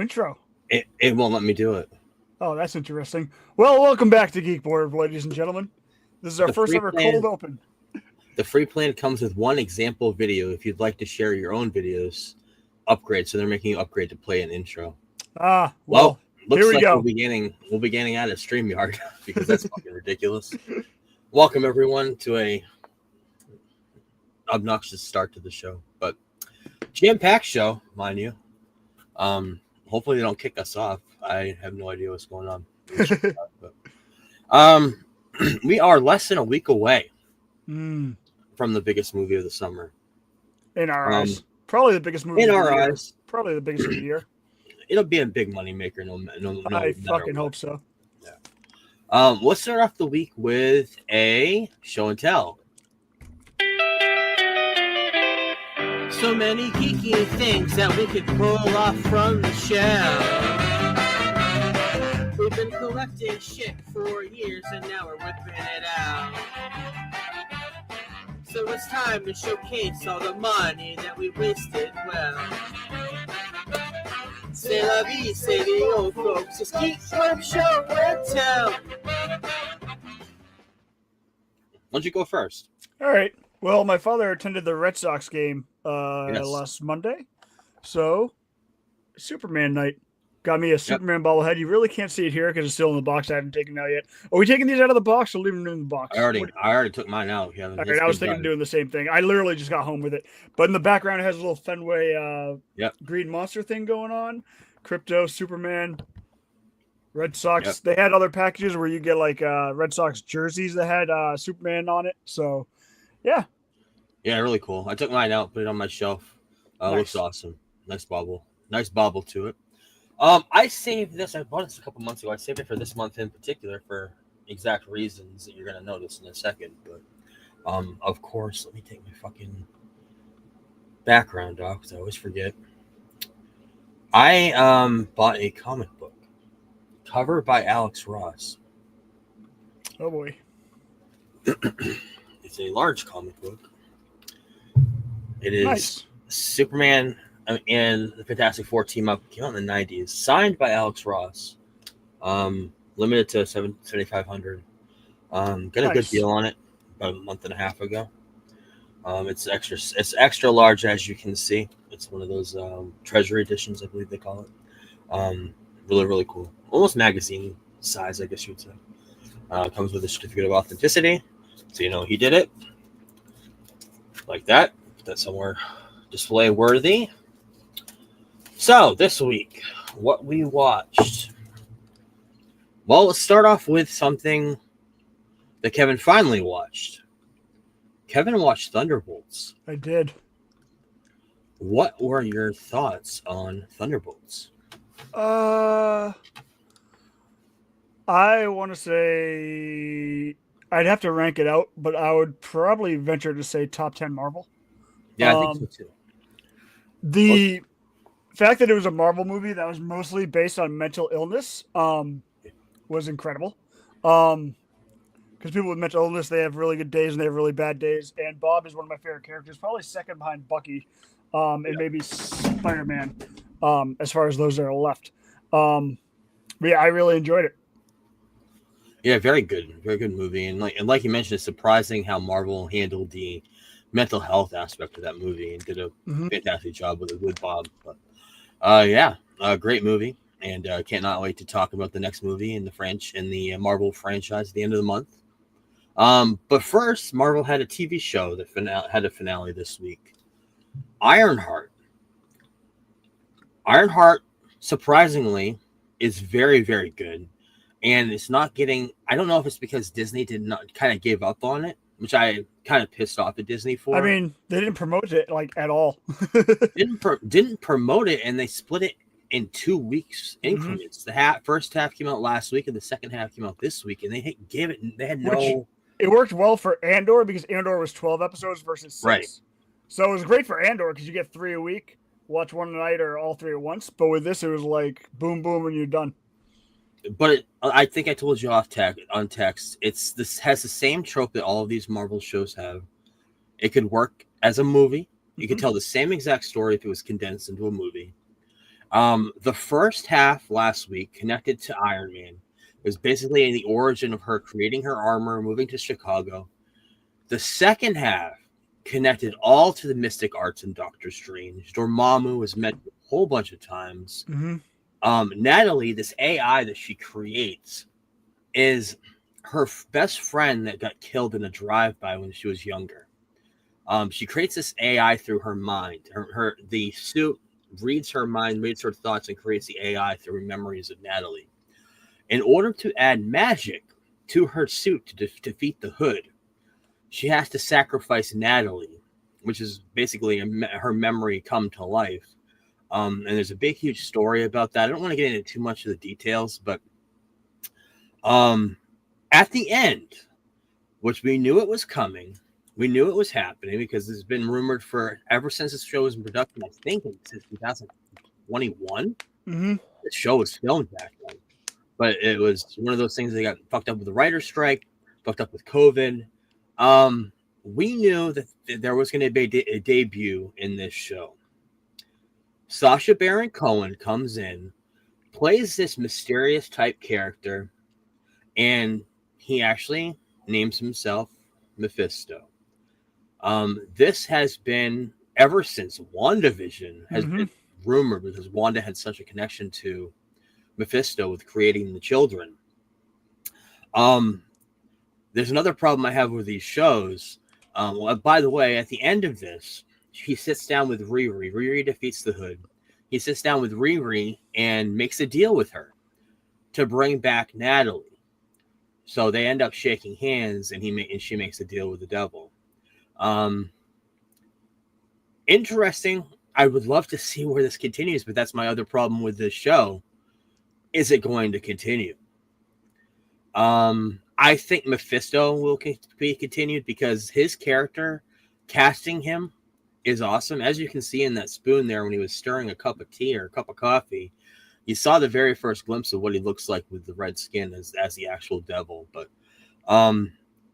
intro. It won't let me do it. Oh, that's interesting. Well, welcome back to Geek Board, ladies and gentlemen. This is our The first free ever plan, cold open. the free plan comes with one example video. If you'd like to share your own videos, upgrade. So they're making you upgrade to play an intro. Well, here Looks we like go. we'll be getting out of StreamYard because that's fucking ridiculous. Welcome everyone to a obnoxious start to the show, but jam-packed show, mind you. Hopefully they don't kick us off. I have no idea what's going on. We are less than a week away from the biggest movie of the summer. In our eyes. Probably the biggest movie In of our the year. eyes. Probably the biggest of the year. It'll be a big money maker. No I matter fucking what. hope so. Yeah. Let's start off the week with a show and tell. So many geeky things that we could pull off from the shelf. We've been collecting shit for years and now we're whipping it out. So it's time to showcase all the money that we wasted well. C'est la vie, say the old folks. It's Geek Web Show and Tell. Why don't you go first? All right. Well, my father attended the Red Sox game Yes. last Monday. So, Superman night. Got me a Superman bobblehead. You really can't see it here because it's still in the box. I haven't taken it out yet. Are we taking these out of the box or leaving them in the box? I already took mine out. Yeah, all right, I was thinking of doing the same thing. I literally just got home with it. But in the background, it has a little Fenway Green Monster thing going on. Crypto, Superman, Red Sox. Yep. They had other packages where you get like Red Sox jerseys that had Superman on it. So, yeah. Yeah, really cool. I took mine out, put it on my shelf. Nice. Looks awesome. Nice bobble to it. I saved this. I bought this a couple months ago. I saved it for this month in particular for exact reasons that you're gonna notice in a second. But of course, let me take my fucking background off because I always forget. I bought a comic book cover by Alex Ross. Oh boy. It's a large comic book. It is nice. Superman and the Fantastic Four team up, came out in the 90s, signed by Alex Ross, limited to 7,500. Got a good deal on it about a month and a half ago. It's extra large, as you can see. It's one of those treasury editions, I believe they call it. Really, really cool. Almost magazine size, I guess you would say. Comes with a certificate of authenticity, so you know he did it. Like that. Put that somewhere display worthy. So this week, what we watched. Well, let's start off with something that Kevin finally watched. Kevin watched Thunderbolts. I did. What were your thoughts on Thunderbolts? I want to say I'd have to rank it out, but I would probably venture to say top 10 Marvel. Yeah, I think so too. The fact that it was a Marvel movie that was mostly based on mental illness was incredible. Because people with mental illness, they have really good days and they have really bad days. And Bob is one of my favorite characters, probably second behind Bucky and maybe Spider-Man as far as those that are left. But yeah, I really enjoyed it. Yeah, very good movie. And like you mentioned, it's surprising how Marvel handled the mental health aspect of that movie and did a fantastic job with Bob. But great movie, and cannot wait to talk about the next movie in the Marvel franchise at the end of the month. But first, Marvel had a TV show that had a finale this week. Ironheart. Ironheart, surprisingly, is very, very good. And it's not getting, I don't know if it's because Disney did not kind of give up on it, which I kind of pissed off at Disney for. I mean, they didn't promote it at all. didn't promote it, and they split it in 2 weeks increments. The first half came out last week, and the second half came out this week, and they gave it. They had no. It worked well for Andor because Andor was 12 episodes versus 6. Right. So it was great for Andor because you get 3 a week, watch one a night or all 3 at once. But with this, it was like boom, boom, and you're done. But I think I told you on text. This has the same trope that all of these Marvel shows have. It could work as a movie. You could tell the same exact story if it was condensed into a movie. The first half last week connected to Iron Man. It was basically the origin of her creating her armor, moving to Chicago. The second half connected all to the mystic arts and Doctor Strange. Dormammu was mentioned a whole bunch of times. Natalie, this AI that she creates, is her best friend that got killed in a drive-by when she was younger. She creates this AI through her mind. The suit reads her mind, reads her thoughts, and creates the AI through memories of Natalie. In order to add magic to her suit to defeat the Hood, she has to sacrifice Natalie, which is basically her memory come to life. And there's a big, huge story about that. I don't want to get into too much of the details, but at the end, which we knew it was coming, we knew it was happening because it's been rumored for ever since this show was in production. I think since 2021, the show was filmed back then. But it was one of those things that got fucked up with the writer's strike, fucked up with COVID. We knew that there was going to be a debut in this show. Sacha Baron Cohen comes in, plays this mysterious type character, and he actually names himself Mephisto. This has been ever since WandaVision has been rumored because Wanda had such a connection to Mephisto with creating the children. There's another problem I have with these shows. By the way, at the end of this, he sits down with Riri. Riri defeats the Hood. He sits down with Riri and makes a deal with her to bring back Natalie. So they end up shaking hands, and she makes a deal with the devil. Interesting. I would love to see where this continues, but that's my other problem with this show. Is it going to continue? I think Mephisto will be continued because his character, casting him, is awesome. As you can see in that spoon there when he was stirring a cup of tea or a cup of coffee, you saw the very first glimpse of what he looks like with the red skin as the actual devil. But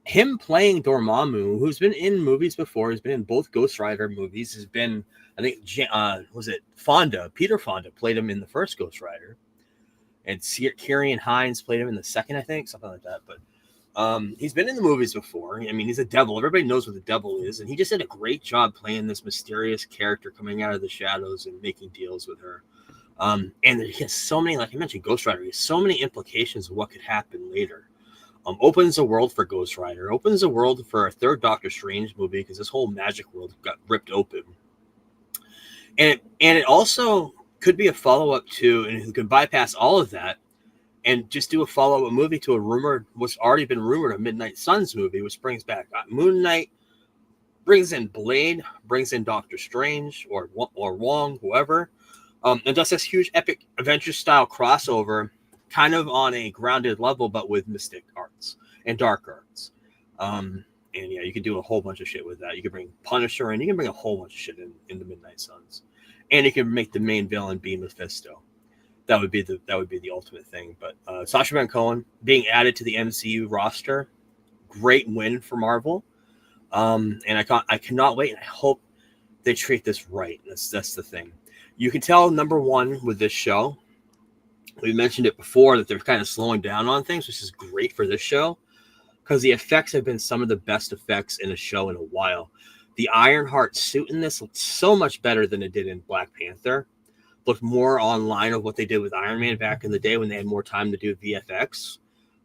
him playing Dormammu, who's been in movies before, he's been in both Ghost Rider movies, has been, I think, was it Fonda? Peter Fonda played him in the first Ghost Rider. And Ciarán Hinds played him in the second, I think, something like that. But he's been in the movies before. I mean, he's a devil. Everybody knows what the devil is. And he just did a great job playing this mysterious character coming out of the shadows and making deals with her. And he has so many, like I mentioned, Ghost Rider, he has so many implications of what could happen later. Opens a world for Ghost Rider, opens a world for a third Doctor Strange movie because this whole magic world got ripped open. And it also could be a follow-up to, and who could bypass all of that and just do a follow-up movie to what's already been rumored, a Midnight Suns movie, which brings back Moon Knight, brings in Blade, brings in Doctor Strange or Wong, whoever, and does this huge epic adventure-style crossover, kind of on a grounded level, but with mystic arts and dark arts. And yeah, you could do a whole bunch of shit with that. You could bring Punisher in, you can bring a whole bunch of shit in the Midnight Suns. And you can make the main villain be Mephisto. That would be the ultimate thing. But Sacha Baron Cohen being added to the MCU roster, great win for Marvel. And I cannot wait. And I hope they treat this right. That's the thing. You can tell, number one, with this show, we mentioned it before, that they're kind of slowing down on things, which is great for this show because the effects have been some of the best effects in a show in a while. The Ironheart suit in this looked so much better than it did in Black Panther. Looked more on line of what they did with Iron Man back in the day when they had more time to do VFX.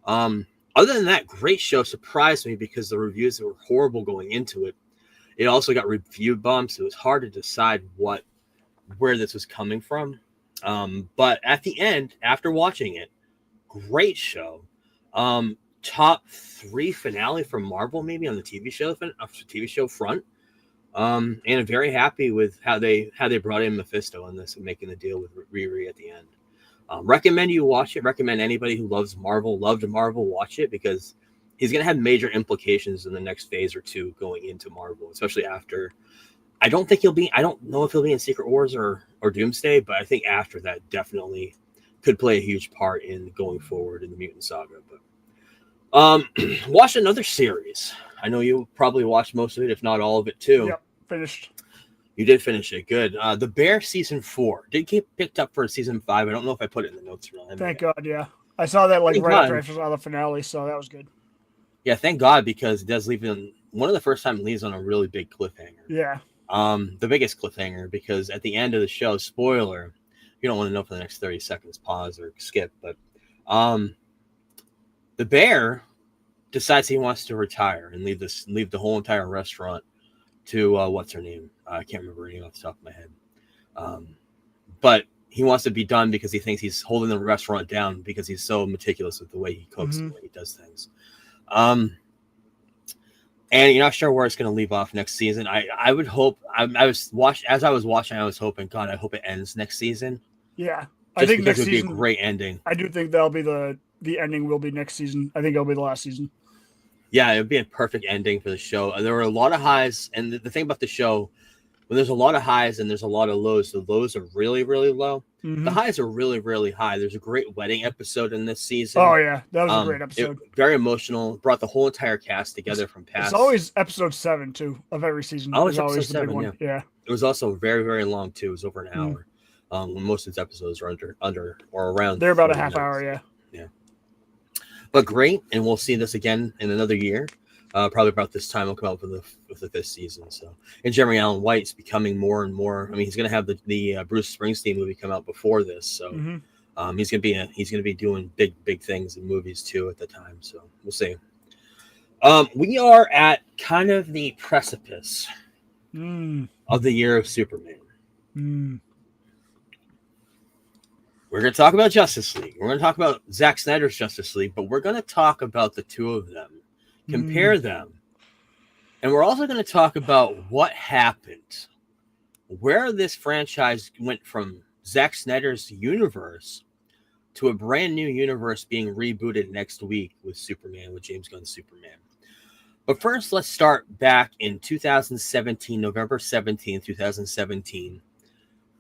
Other than that, great show. Surprised me because the reviews were horrible going into it. It also got review bumps. It was hard to decide where this was coming from. But at the end, after watching it, great show. Top 3 finale from Marvel, maybe on the TV show front. And I'm very happy with how they brought in Mephisto in this and making the deal with Riri at the end. Recommend you watch it. Recommend anybody who loved Marvel, watch it because he's going to have major implications in the next phase or two going into Marvel, especially after. I don't know if he'll be in Secret Wars or Doomsday, but I think after that definitely could play a huge part in going forward in the Mutant Saga. But watch another series. I know you probably watched most of it, if not all of it too. Yep, finished. You did finish it. Good. The Bear season 4 did get picked up for season 5. I don't know if I put it in the notes or not. Thank God, yeah. I saw that like Thank right God. after I saw the finale, so that was good. Yeah, thank God, because it does leave in one of the first time it leaves on a really big cliffhanger. Yeah. The biggest cliffhanger, because at the end of the show, spoiler, you don't want to know for the next 30 seconds, pause or skip, but the bear decides he wants to retire and leave the whole entire restaurant to what's her name? I can't remember her name off the top of my head. But he wants to be done because he thinks he's holding the restaurant down because he's so meticulous with the way he cooks and the way he does things. And you're not sure where it's going to leave off next season. I would hope. I was watching, I was hoping, God, I hope it ends next season. Yeah, I think next season would be a great ending. I do think that'll be the ending. Will be next season. I think it'll be the last season. Yeah, it would be a perfect ending for the show. There were a lot of highs, and the thing about the show, when there's a lot of highs and there's a lot of lows, the lows are really, really low. The highs are really, really high. There's a great wedding episode in this season. Oh yeah, that was a great episode. Very emotional. Brought the whole entire cast together from past. It's always episode 7 too of every season. Always episode episode 7. One. Yeah. It was also very, very long too. It was over an hour. When most of its episodes are under or around. They're about a half hour. Yeah. Yeah. But great, and we'll see this again in another year. Probably about this time we'll come out with the 5th season. So, and Jeremy Allen White's becoming more and more. I mean, he's going to have the Bruce Springsteen movie come out before this, so he's going to be doing big things in movies too at the time. So we'll see. We are at kind of the precipice of the year of Superman. We're going to talk about Justice League. We're going to talk about Zack Snyder's Justice League, but we're going to talk about the two of them. Compare them. And we're also going to talk about what happened, where this franchise went from Zack Snyder's universe to a brand new universe being rebooted next week with Superman, with James Gunn's Superman. But first, let's start back in 2017, November 17th, 2017.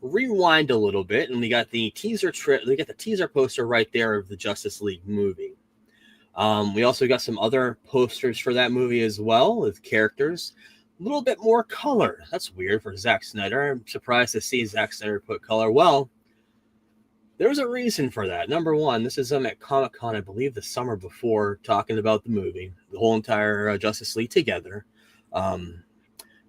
Rewind a little bit, and we got the teaser poster right there of the Justice League movie. We also got some other posters for that movie as well with characters. A little bit more color. That's weird for Zack Snyder. I'm surprised to see Zack Snyder put color. Well, there's a reason for that. Number one, this is at Comic-Con, I believe, the summer before, talking about the movie, the whole entire Justice League together.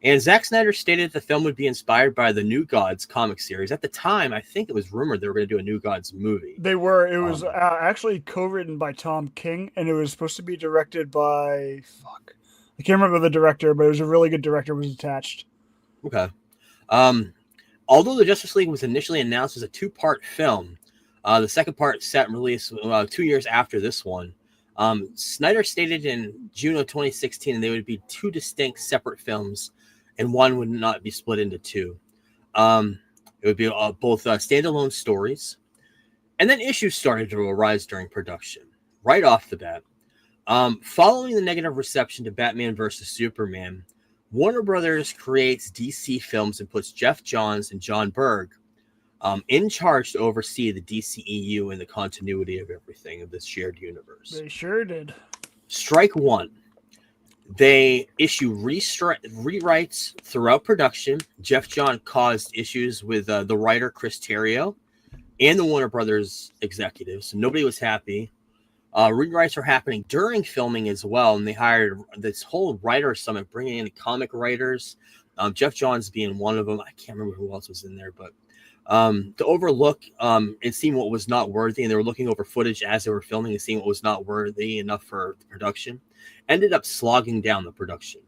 And Zack Snyder stated the film would be inspired by the New Gods comic series. At the time, I think it was rumored they were going to do a New Gods movie. They were. It was actually co-written by Tom King, and it was supposed to be directed by... I can't remember the director, but it was a really good director was attached. Okay. Although the Justice League was initially announced as a 2-part film, the second part set and release 2 years after this one. Snyder stated in June of 2016 that they would be 2 distinct separate films, and one would not be split into 2. It would be both standalone stories. And then issues started to arise during production, right off the bat. Following the negative reception to Batman vs. Superman, Warner Brothers creates DC Films and puts Jeff Johns and John Berg in charge to oversee the DCEU and the continuity of everything of this shared universe. They sure did. Strike one. They issue rewrites throughout production. Jeff John caused issues with the writer Chris Terrio and the Warner Brothers executives. So nobody was happy. Rewrites were happening during filming as well, and they hired this whole writer summit, bringing in comic writers. Jeff Johns being one of them. I can't remember who else was in there, but to overlook and seeing what was not worthy, and they were looking over footage as they were filming and seeing what was not worthy enough for the production, ended up slogging down the production.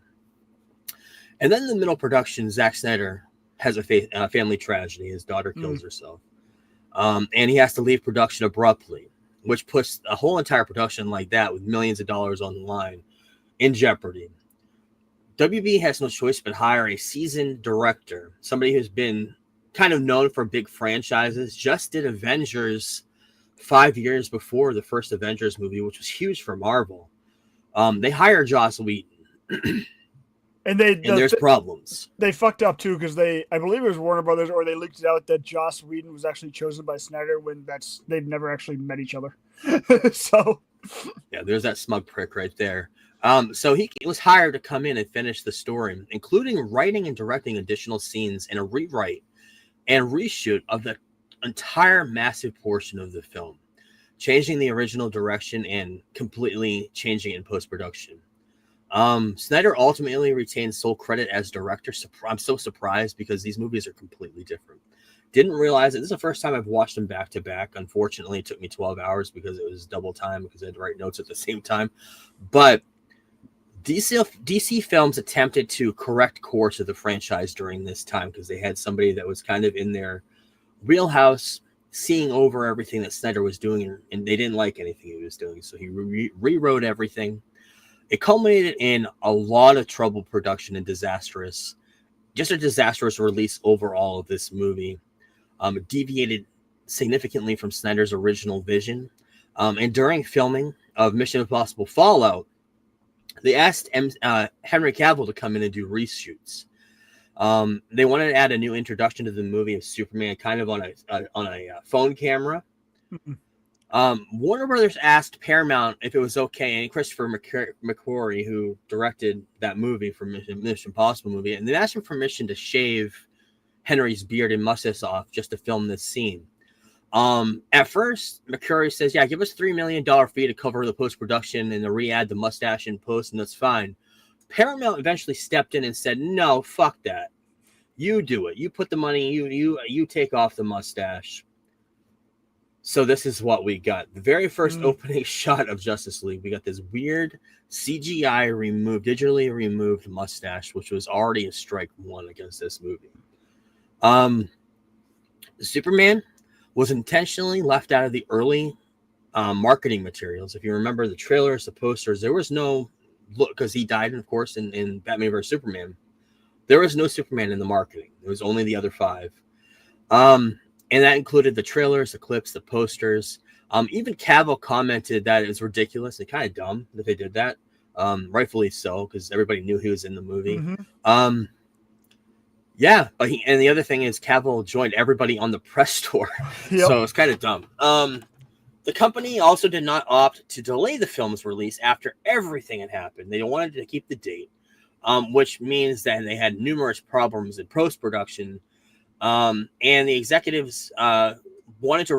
And then in the middle of production, Zack Snyder has a family tragedy. His daughter kills herself, and he has to leave production abruptly, which puts a whole entire production like that with millions of dollars on the line in jeopardy. WB has no choice but hire a seasoned director, somebody who's been kind of known for big franchises, just did Avengers 5 years before the first Avengers movie, which was huge for Marvel. They hired Joss Whedon. And there's problems. They fucked up too, because I believe it was Warner Brothers, or they leaked it out that Joss Whedon was actually chosen by Snyder when they'd never actually met each other. So yeah, there's that smug prick right there. So he was hired to come in and finish the story, including writing and directing additional scenes and a rewrite and reshoot of the entire massive portion of the film, changing the original direction and completely changing it in post-production. Snyder ultimately retained sole credit as director. I'm so surprised because these movies are completely different. Didn't realize it. This is the first time I've watched them back to back. Unfortunately, it took me 12 hours because it was double time because I had to write notes at the same time. But DC Films attempted to correct course of the franchise during this time because they had somebody that was kind of in their wheelhouse, seeing over everything that Snyder was doing, and they didn't like anything he was doing. So he rewrote everything. It culminated in a lot of trouble production and just a disastrous release overall of this movie. It deviated significantly from Snyder's original vision. And during filming of Mission Impossible Fallout, they asked Henry Cavill to come in and do reshoots. They wanted to add a new introduction to the movie of Superman, kind of on a phone camera. Warner Brothers asked Paramount if it was okay, and Christopher McQuarrie, who directed that movie for Mission Impossible movie, and they asked him permission to shave Henry's beard and mustache off just to film this scene. At first, McQuarrie says, yeah, give us $3 million fee to cover the post-production and to re-add the mustache in post, and that's fine. Paramount eventually stepped in and said, no, fuck that. You do it. You put the money, you take off the mustache. So this is what we got. The very first opening shot of Justice League, we got this weird CGI digitally removed mustache, which was already a strike one against this movie. Superman was intentionally left out of the early marketing materials. If you remember the trailers, the posters, there was no look, because he died, of course, in Batman vs. Superman. There was no Superman in the marketing. It was only the other five. And that included the trailers, the clips, the posters. Even Cavill commented that it was ridiculous and kind of dumb that they did that. Rightfully so, because everybody knew he was in the movie. Yeah, but and the other thing is Cavill joined everybody on the press tour. Yep. So it's kind of dumb. The company also did not opt to delay the film's release after everything had happened. They wanted to keep the date, which means that they had numerous problems in post-production. And the executives wanted to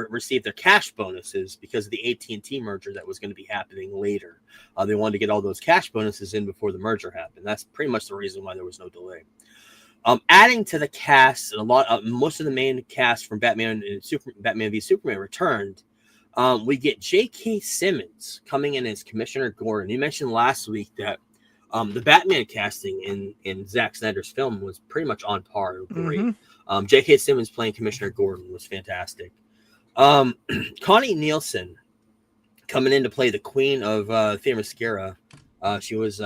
receive their cash bonuses because of the AT&T merger that was going to be happening later. They wanted to get all those cash bonuses in before the merger happened. That's pretty much the reason why there was no delay. Adding to the cast, most of the main cast from Batman v Superman returned. We get J.K. Simmons coming in as Commissioner Gordon. You mentioned last week that the Batman casting in Zack Snyder's film was pretty much on par. Great. J.K. Simmons playing Commissioner Gordon was fantastic. Connie Nielsen coming in to play the Queen of Themyscira. She was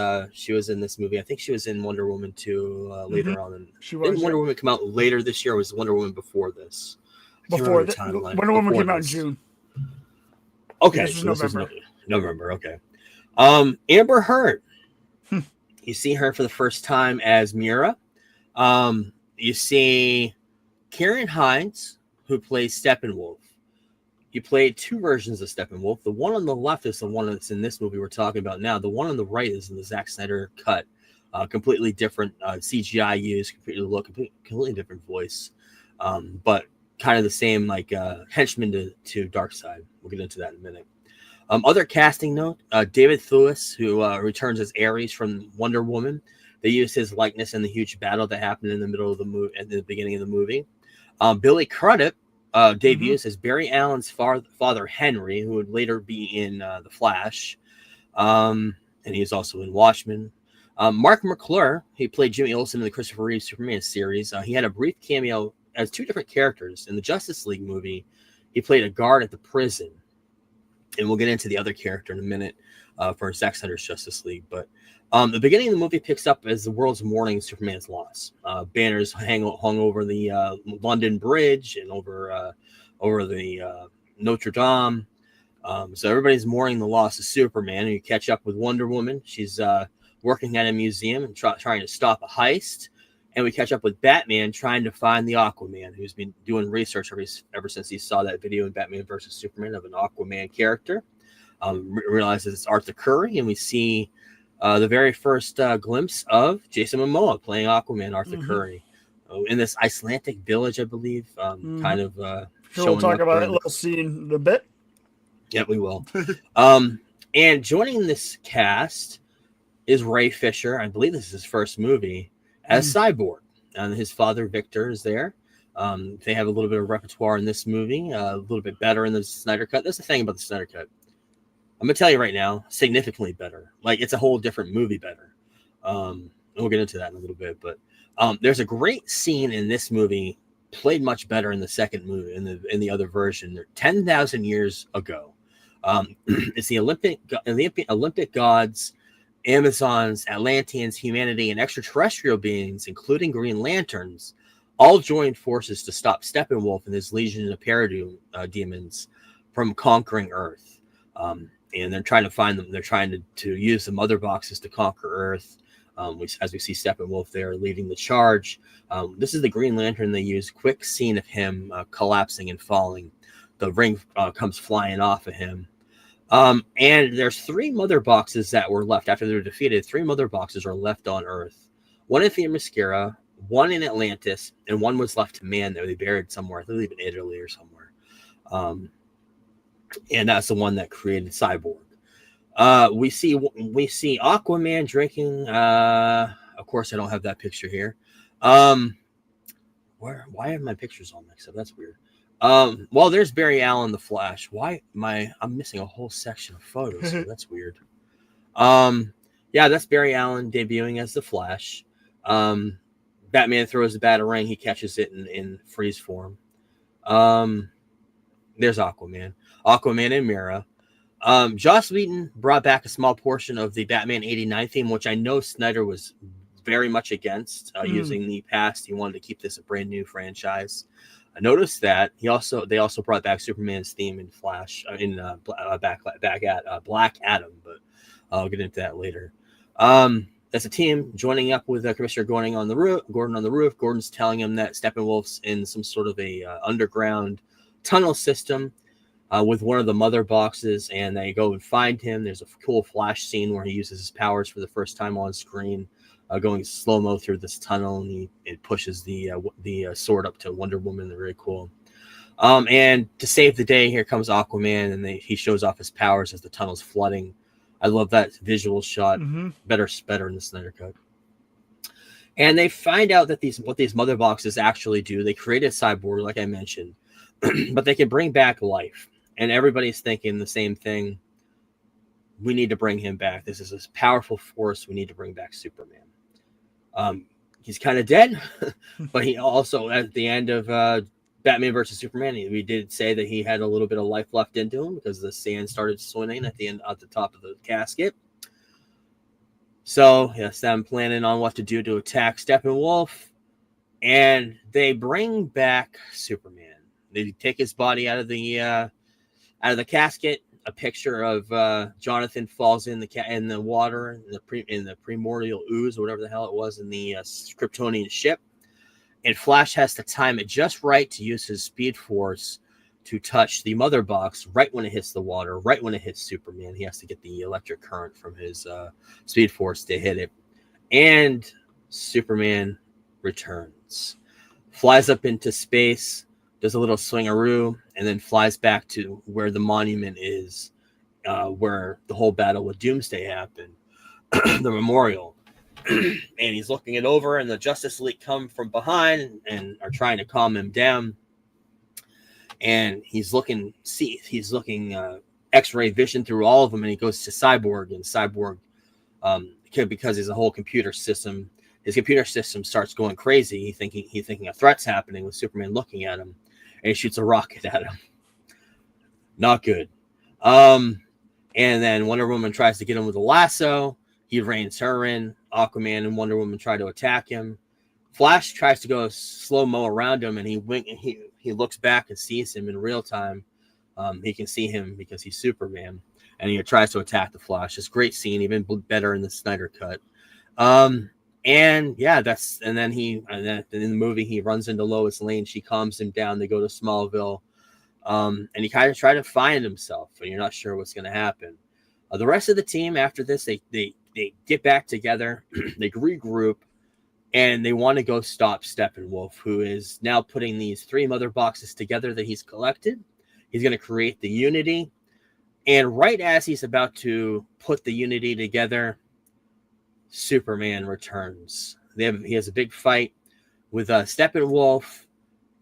in this movie. I think she was in Wonder Woman 2 later on. Didn't Wonder Woman come out later this year, or was Wonder Woman before this? Before the timeline. Wonder Woman came out in June. Okay, this is November. Okay. Amber Heard. You see her for the first time as Mira. You see Kieran Hines, who plays Steppenwolf. He played two versions of Steppenwolf. The one on the left is the one that's in this movie we're talking about now. The one on the right is in the Zack Snyder cut. Completely different CGI used, completely different voice. But kind of the same, like henchman to Darkseid. We'll get into that in a minute. Other casting note, David Thewlis, who returns as Ares from Wonder Woman. They used his likeness in the huge battle that happened in the middle of the movie, at the beginning of the movie. Billy Crudup debuts as Barry Allen's father, Henry, who would later be in The Flash. And he's also in Watchmen. Mark McClure, he played Jimmy Olsen in the Christopher Reeve Superman series. He had a brief cameo as two different characters. In the Justice League movie, he played a guard at the prison. And we'll get into the other character in a minute for Zack Snyder's Justice League. But the beginning of the movie picks up as the world's mourning Superman's loss. Banners hung over the London Bridge and over the Notre Dame. So everybody's mourning the loss of Superman. And you catch up with Wonder Woman. She's working at a museum and trying to stop a heist. And we catch up with Batman trying to find the Aquaman, who's been doing research ever since he saw that video in Batman vs. Superman of an Aquaman character. Realizes it's Arthur Curry, and we see the very first glimpse of Jason Momoa playing Aquaman, Arthur Curry, in this Icelandic village, I believe, kind of Sure, we'll showing talk up about that during little scene in a bit. Yeah, we will. And joining this cast is Ray Fisher. I believe this is his first movie as Cyborg. And his father, Victor, is there. They have a little bit of repertoire in this movie, a little bit better in the Snyder Cut. That's the thing about the Snyder Cut. I'm going to tell you right now, significantly better. Like, it's a whole different movie better. And we'll get into that in a little bit. But there's a great scene in this movie, played much better in the second movie, in the other version. 10,000 years ago. It's the Olympic gods, Amazons, Atlanteans, humanity, and extraterrestrial beings, including Green Lanterns, all joined forces to stop Steppenwolf and his legion of parademons from conquering Earth. And they're trying to find them. They're trying to use the mother boxes to conquer Earth. As we see Steppenwolf there leading the charge. This is the Green Lantern they use. Quick scene of him collapsing and falling. The ring comes flying off of him. And there's 3 mother boxes that were left after they were defeated. 3 mother boxes are left on Earth. One in Themyscira, one in Atlantis, and one was left to man that they buried somewhere. I believe in Italy or somewhere. And that's the one that created Cyborg. We see Aquaman drinking. Of course, I don't have that picture here. Why are my pictures all mixed up? That's weird. Well, there's Barry Allen, the Flash. I'm missing a whole section of photos. So that's weird. Yeah, that's Barry Allen debuting as the Flash. Batman throws the Batarang. He catches it in freeze form. There's Aquaman and Mira. Joss Whedon brought back a small portion of the Batman '89 theme, which I know Snyder was very much against using the past. He wanted to keep this a brand new franchise. I noticed that they also brought back Superman's theme in Flash back at Black Adam, but I'll get into that later. That's a team joining up with Commissioner Gordon on the roof. Gordon's telling him that Steppenwolf's in some sort of a underground tunnel system with one of the mother boxes, and they go and find him. There's a cool Flash scene where he uses his powers for the first time on screen. Going slow-mo through this tunnel, and it pushes the sword up to Wonder Woman. They're very cool. And to save the day, here comes Aquaman, and he shows off his powers as the tunnel's flooding. I love that visual shot. Better in the Snyder Cut. And they find out that what these mother boxes actually do. They create a cyborg, like I mentioned, but they can bring back life. And everybody's thinking the same thing. We need to bring him back. This is a powerful force. We need to bring back Superman. He's kind of dead, but he also, at the end of Batman versus Superman, we did say that he had a little bit of life left into him because the sand started swimming at the top of the casket. So, yes, I'm planning on what to do to attack Steppenwolf, and they bring back Superman. They take his body out of the casket. A picture of Jonathan falls in the water in the primordial ooze or whatever the hell it was in the Kryptonian ship, and Flash has to time it just right to use his Speed Force to touch the mother box right when it hits the water, right when it hits Superman. He has to get the electric current from his Speed Force to hit it, and Superman returns, flies up into space, does a little swingaroo, and then flies back to where the monument is, where the whole battle with Doomsday happened, the memorial. And he's looking it over, and the Justice League come from behind and are trying to calm him down. And he's looking X-ray vision through all of them, and he goes to Cyborg, and Cyborg, because there's a whole computer system. His computer system starts going crazy. He's thinking a threat's happening with Superman looking at him, and he shoots a rocket at him. Not good. And then Wonder Woman tries to get him with a lasso. He reins her in. Aquaman and Wonder Woman try to attack him. Flash tries to go slow-mo around him, and he looks back and sees him in real time. He can see him because he's Superman, and he tries to attack the Flash. It's a great scene, even better in the Snyder Cut. And then in the movie he runs into Lois Lane. She calms him down. They go to Smallville. And he kind of tried to find himself, and you're not sure what's going to happen. The rest of the team after this, they get back together, they regroup, and they want to go stop Steppenwolf, who is now putting these 3 mother boxes together that he's collected. He's going to create the Unity. And right as he's about to put the Unity together, Superman returns. He has a big fight with Steppenwolf,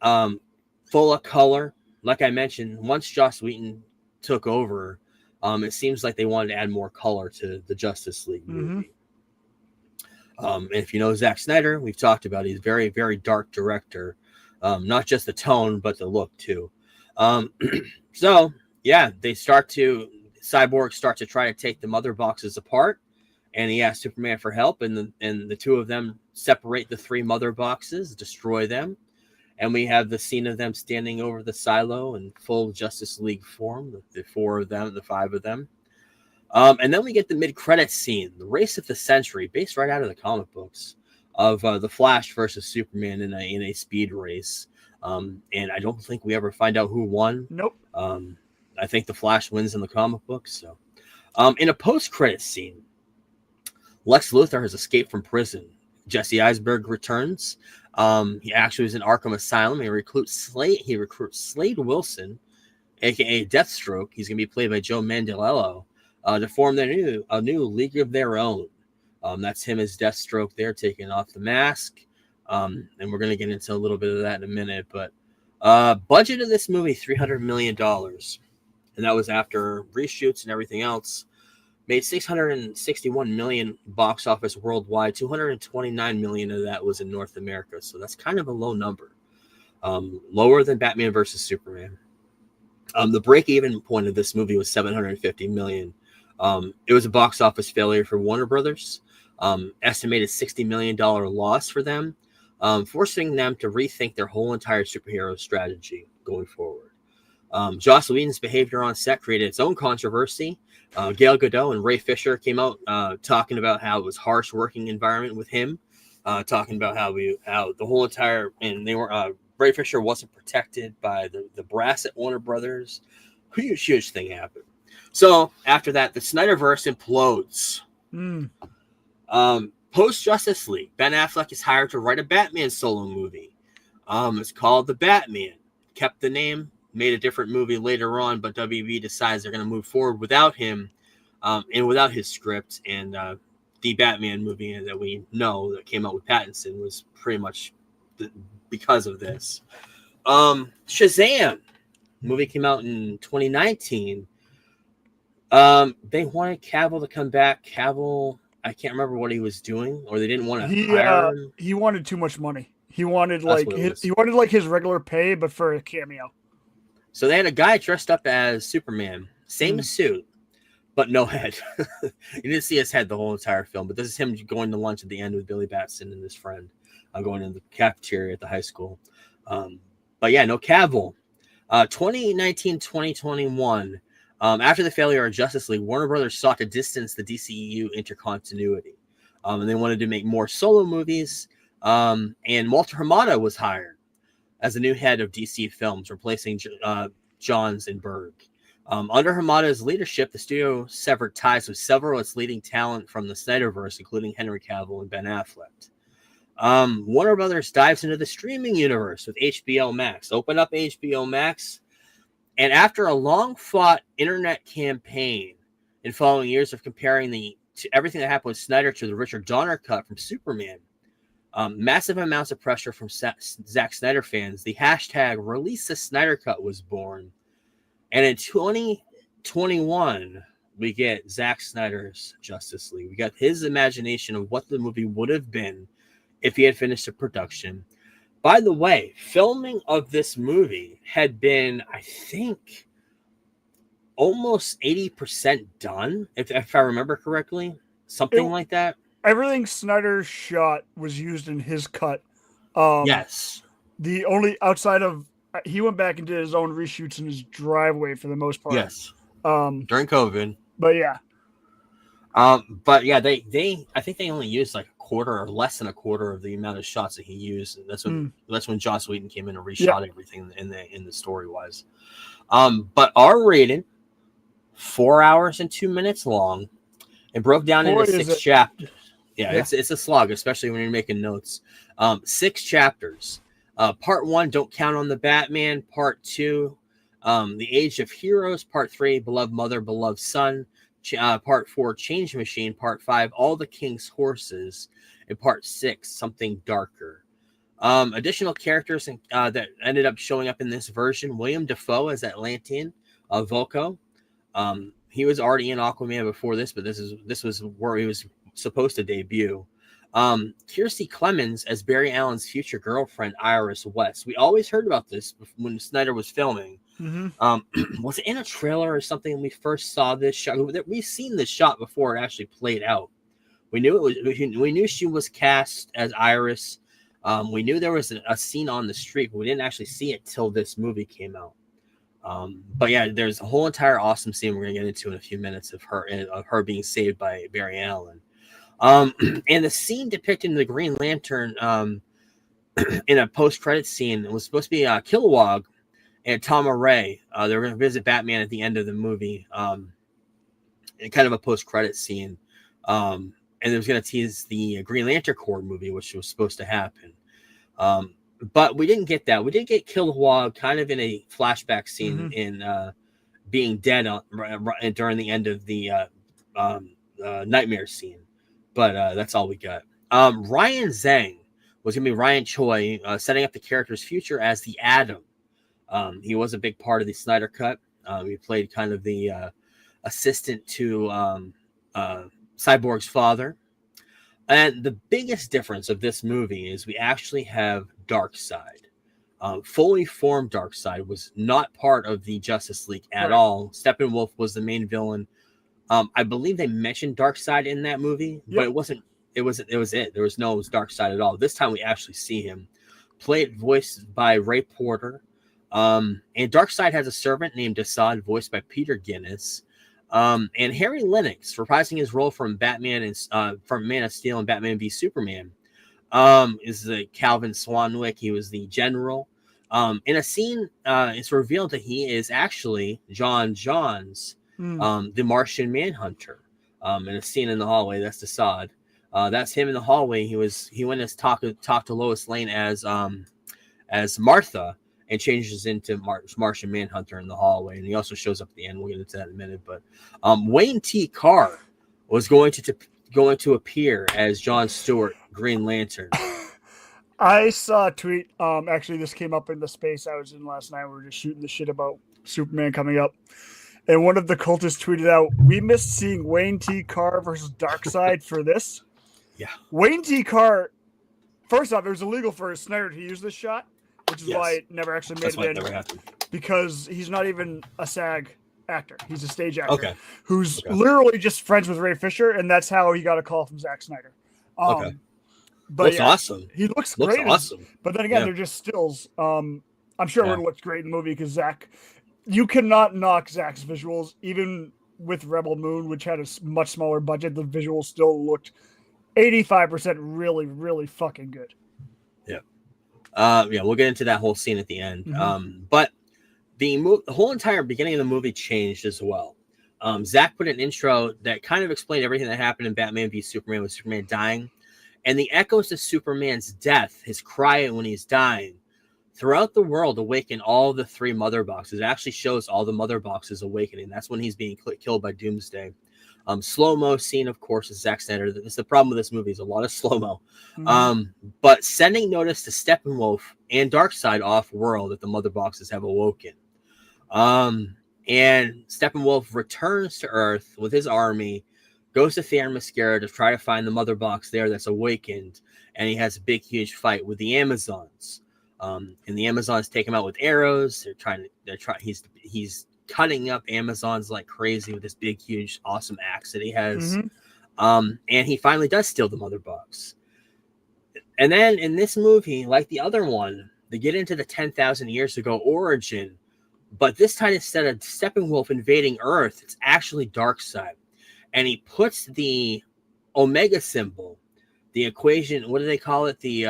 full of color. Like I mentioned, once Joss Whedon took over, it seems like they wanted to add more color to the Justice League movie. And if you know Zack Snyder, we've talked about he's very, very dark director. Not just the tone, but the look too. So yeah, Cyborg start to try to take the mother boxes apart, and he asks Superman for help, and the 2 of them separate the 3 mother boxes, destroy them, and we have the scene of them standing over the silo in full Justice League form, the 4 of them, the 5 of them. And then we get the mid-credits scene, the race of the century, based right out of the comic books, of the Flash versus Superman in a speed race. And I don't think we ever find out who won. Nope. I think the Flash wins in the comic books. So, in a post-credits scene, Lex Luthor has escaped from prison. Jesse Eisenberg returns. He actually was in Arkham Asylum. He recruits Slade Wilson, aka Deathstroke. He's going to be played by Joe Manganiello, to form a new League of Their Own. That's him as Deathstroke there, taking off the mask. And we're going to get into a little bit of that in a minute. But budget of this movie, $300 million. And that was after reshoots and everything else. Made $661 million box office worldwide. $229 million of that was in North America. So that's kind of a low number. Lower than Batman versus Superman. The break-even point of this movie was $750 million. It was a box office failure for Warner Brothers. Estimated $60 million loss for them, forcing them to rethink their whole entire superhero strategy going forward. Joss Whedon's behavior on set created its own controversy. Gal Gadot and Ray Fisher came out talking about how it was harsh working environment with him, talking about how the whole entire, and they were Ray Fisher wasn't protected by the brass at Warner Brothers. Huge thing happened. So after that, the Snyderverse implodes. Post Justice League, Ben Affleck is hired to write a Batman solo movie. It's called The Batman. Kept the name, made a different movie later on, but WB decides they're going to move forward without him, and without his script. And the Batman movie that we know that came out with Pattinson was pretty much because of this. Shazam movie came out in 2019. They wanted Cavill to come back. Cavill, I can't remember what he was doing, or they didn't want to hire him. He wanted too much money. He wanted his regular pay, but for a cameo. So they had a guy dressed up as Superman, same suit, but no head. You didn't see his head the whole entire film, but this is him going to lunch at the end with Billy Batson and his friend, going in the cafeteria at the high school. But yeah, no Cavill. 2019-2021, after the failure of Justice League, Warner Brothers sought to distance the DCEU intercontinuity. And they wanted to make more solo movies. And Walter Hamada was hired as the new head of DC Films, replacing Johns and Berg. Under Hamada's leadership, the studio severed ties with several of its leading talent from the Snyderverse, including Henry Cavill and Ben Affleck. Warner Brothers dives into the streaming universe with HBO Max. Open up HBO Max. And after a long-fought internet campaign and following years of comparing everything that happened with Snyder to the Richard Donner cut from Superman, massive amounts of pressure from Zack Snyder fans, the hashtag Release the Snyder Cut was born. And in 2021, we get Zack Snyder's Justice League. We got his imagination of what the movie would have been if he had finished the production. By the way, filming of this movie had been, I think, almost 80% done, if I remember correctly. Something like that. Everything Snyder shot was used in his cut. Yes. The only outside of, he went back and did his own reshoots in his driveway for the most part. Yes. During COVID. But yeah. But yeah, they I think they only used like a quarter or less than a quarter of the amount of shots that he used. And that's when Joss Whedon came in and reshot everything in the story wise. But R rated, 4 hours and 2 minutes long, and broke down Boy, into is 6 it. chapters. Yeah, Yeah. it's a slog, especially when you're making notes. 6 chapters. Part 1, Don't Count on the Batman. Part 2, The Age of Heroes. Part 3, Beloved Mother, Beloved Son. Part 4, Change Machine. Part 5, All the King's Horses. And Part 6, Something Darker. Additional characters that ended up showing up in this version: William Dafoe as Atlantean, Vulko. He was already in Aquaman before this, but this was where he was supposed to debut. Kirstie Clemens as Barry Allen's future girlfriend, Iris West. We always heard about this when Snyder was filming. Mm-hmm. Was it in a trailer or something when we first saw this shot? We've seen this shot before it actually played out. We knew it was. We knew she was cast as Iris. We knew there was a scene on the street, but we didn't actually see it till this movie came out. But yeah, there's a whole entire awesome scene we're gonna get into in a few minutes of her being saved by Barry Allen. And the scene depicting the Green Lantern in a post-credit scene was supposed to be Kilowog and Tama Ray. They were going to visit Batman at the end of the movie, in kind of a post-credit scene. And it was going to tease the Green Lantern Corps movie, which was supposed to happen. But we didn't get that. We did get Kilowog kind of in a flashback scene in being dead during the end of the Nightmare scene. But that's all we got. Ryan Zhang was going to be Ryan Choi, setting up the character's future as the Atom. He was a big part of the Snyder Cut. He played kind of the assistant to Cyborg's father. And the biggest difference of this movie is we actually have Darkseid. Fully formed Darkseid was not part of the Justice League at all. Steppenwolf was the main villain. I believe they mentioned Darkseid in that movie, but it wasn't. It was it. There was no Darkseid at all. This time we actually see him, voiced by Ray Porter. And Darkseid has a servant named Assad, voiced by Peter Guinness. And Harry Lennox, reprising his role from Batman and from Man of Steel and Batman v Superman, is the Calvin Swanwick. He was the general. In a scene, it's revealed that he is actually John Johns, the Martian Manhunter. In a scene in the hallway, that's Assad. That's him in the hallway. He went to talk to Lois Lane as Martha, and changes into Martian Manhunter in the hallway. And he also shows up at the end. We'll get into that in a minute. But Wayne T. Carr was going to appear as John Stewart, Green Lantern. I saw a tweet. Actually, this came up in the space I was in last night. We were just shooting the shit about Superman coming up. And one of the cultists tweeted out, "We missed seeing Wayne T. Carr versus Darkseid for this." Yeah. Wayne T. Carr, first off, it was illegal for Snyder to use this shot, which is why it never actually made it in. Because he's not even a SAG actor. He's a stage actor who's literally just friends with Ray Fisher, and that's how he got a call from Zack Snyder. But looks awesome. He looks great. Awesome. But then again, they're just stills. I'm sure it would have looked great in the movie because Zack, you cannot knock Zack's visuals. Even with Rebel Moon, which had a much smaller budget, the visuals still looked 85% really, really fucking good. We'll get into that whole scene at the end. But the whole entire beginning of the movie changed as well. Zack put an intro that kind of explained everything that happened in Batman v Superman with Superman dying, and the echoes to Superman's death, his cry when he's dying, throughout the world awaken all the 3 mother boxes. It actually shows all the mother boxes awakening. That's when he's being killed by Doomsday. Slow-mo scene, of course, is Zack Snyder. That's the problem with this movie, is a lot of slow-mo. But sending notice to Steppenwolf and Darkseid off-world that the mother boxes have awoken. And Steppenwolf returns to Earth with his army, goes to Themyscira to try to find the mother box there that's awakened, and he has a big, huge fight with the Amazons. And the Amazons take him out with arrows. He's cutting up Amazons like crazy with this big, huge, awesome axe that he has. And he finally does steal the mother box. And then in this movie, like the other one, they get into the 10,000 years ago origin. But this time, instead of Steppenwolf invading Earth, it's actually Darkseid. And he puts the Omega symbol, the equation, what do they call it? The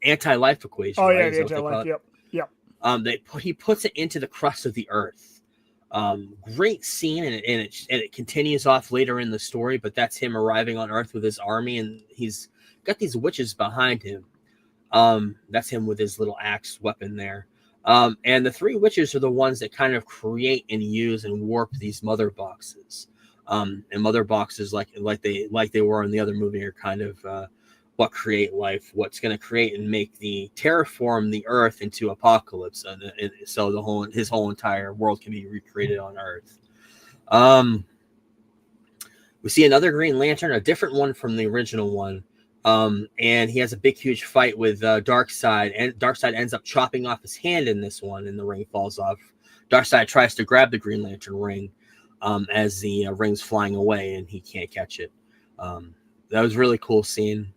anti-life equation. Oh, right? yeah, the anti-life, yep. He puts it into the crust of the earth. Great scene, and it continues off later in the story. But that's him arriving on Earth with his army, and he's got these witches behind him. That's him with his little axe weapon there. And the three witches are the ones that kind of create and use and warp these mother boxes. And mother boxes, like they were in the other movie, are kind of what create life, what's going to create and make the terraform the Earth into Apocalypse, and so his whole entire world can be recreated on Earth. We see another Green Lantern, a different one from the original one. And he has a big, huge fight with Darkseid, and Darkseid ends up chopping off his hand in this one, and the ring falls off. Darkseid tries to grab the Green Lantern ring as the ring's flying away, and he can't catch it. That was a really cool scene.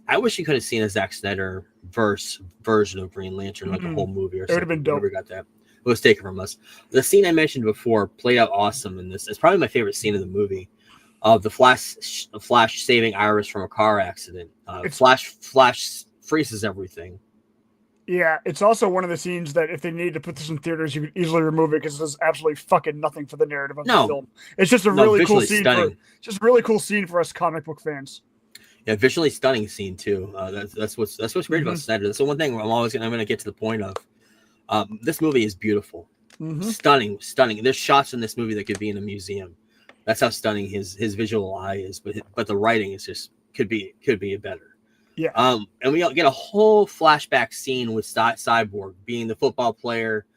I wish you could have seen a Zack Snyder version of Green Lantern, like a whole movie or something. It would have been dope. We never got that. It was taken from us. The scene I mentioned before played out awesome in this. It's probably my favorite scene of the movie. Of the Flash saving Iris from a car accident. Flash freezes everything. Yeah, it's also one of the scenes that if they needed to put this in theaters, you could easily remove it because it does absolutely fucking nothing for the narrative of the film. It's just a really cool scene. Just a really cool scene for us comic book fans. Yeah, visually stunning scene too. That's what's great about Snyder. That's the one thing I'm going to get to the point of. This movie is beautiful, stunning. There's shots in this movie that could be in a museum. That's how stunning his visual eye is, but the writing is just could be better. Yeah. And we get a whole flashback scene with Cyborg being the football player,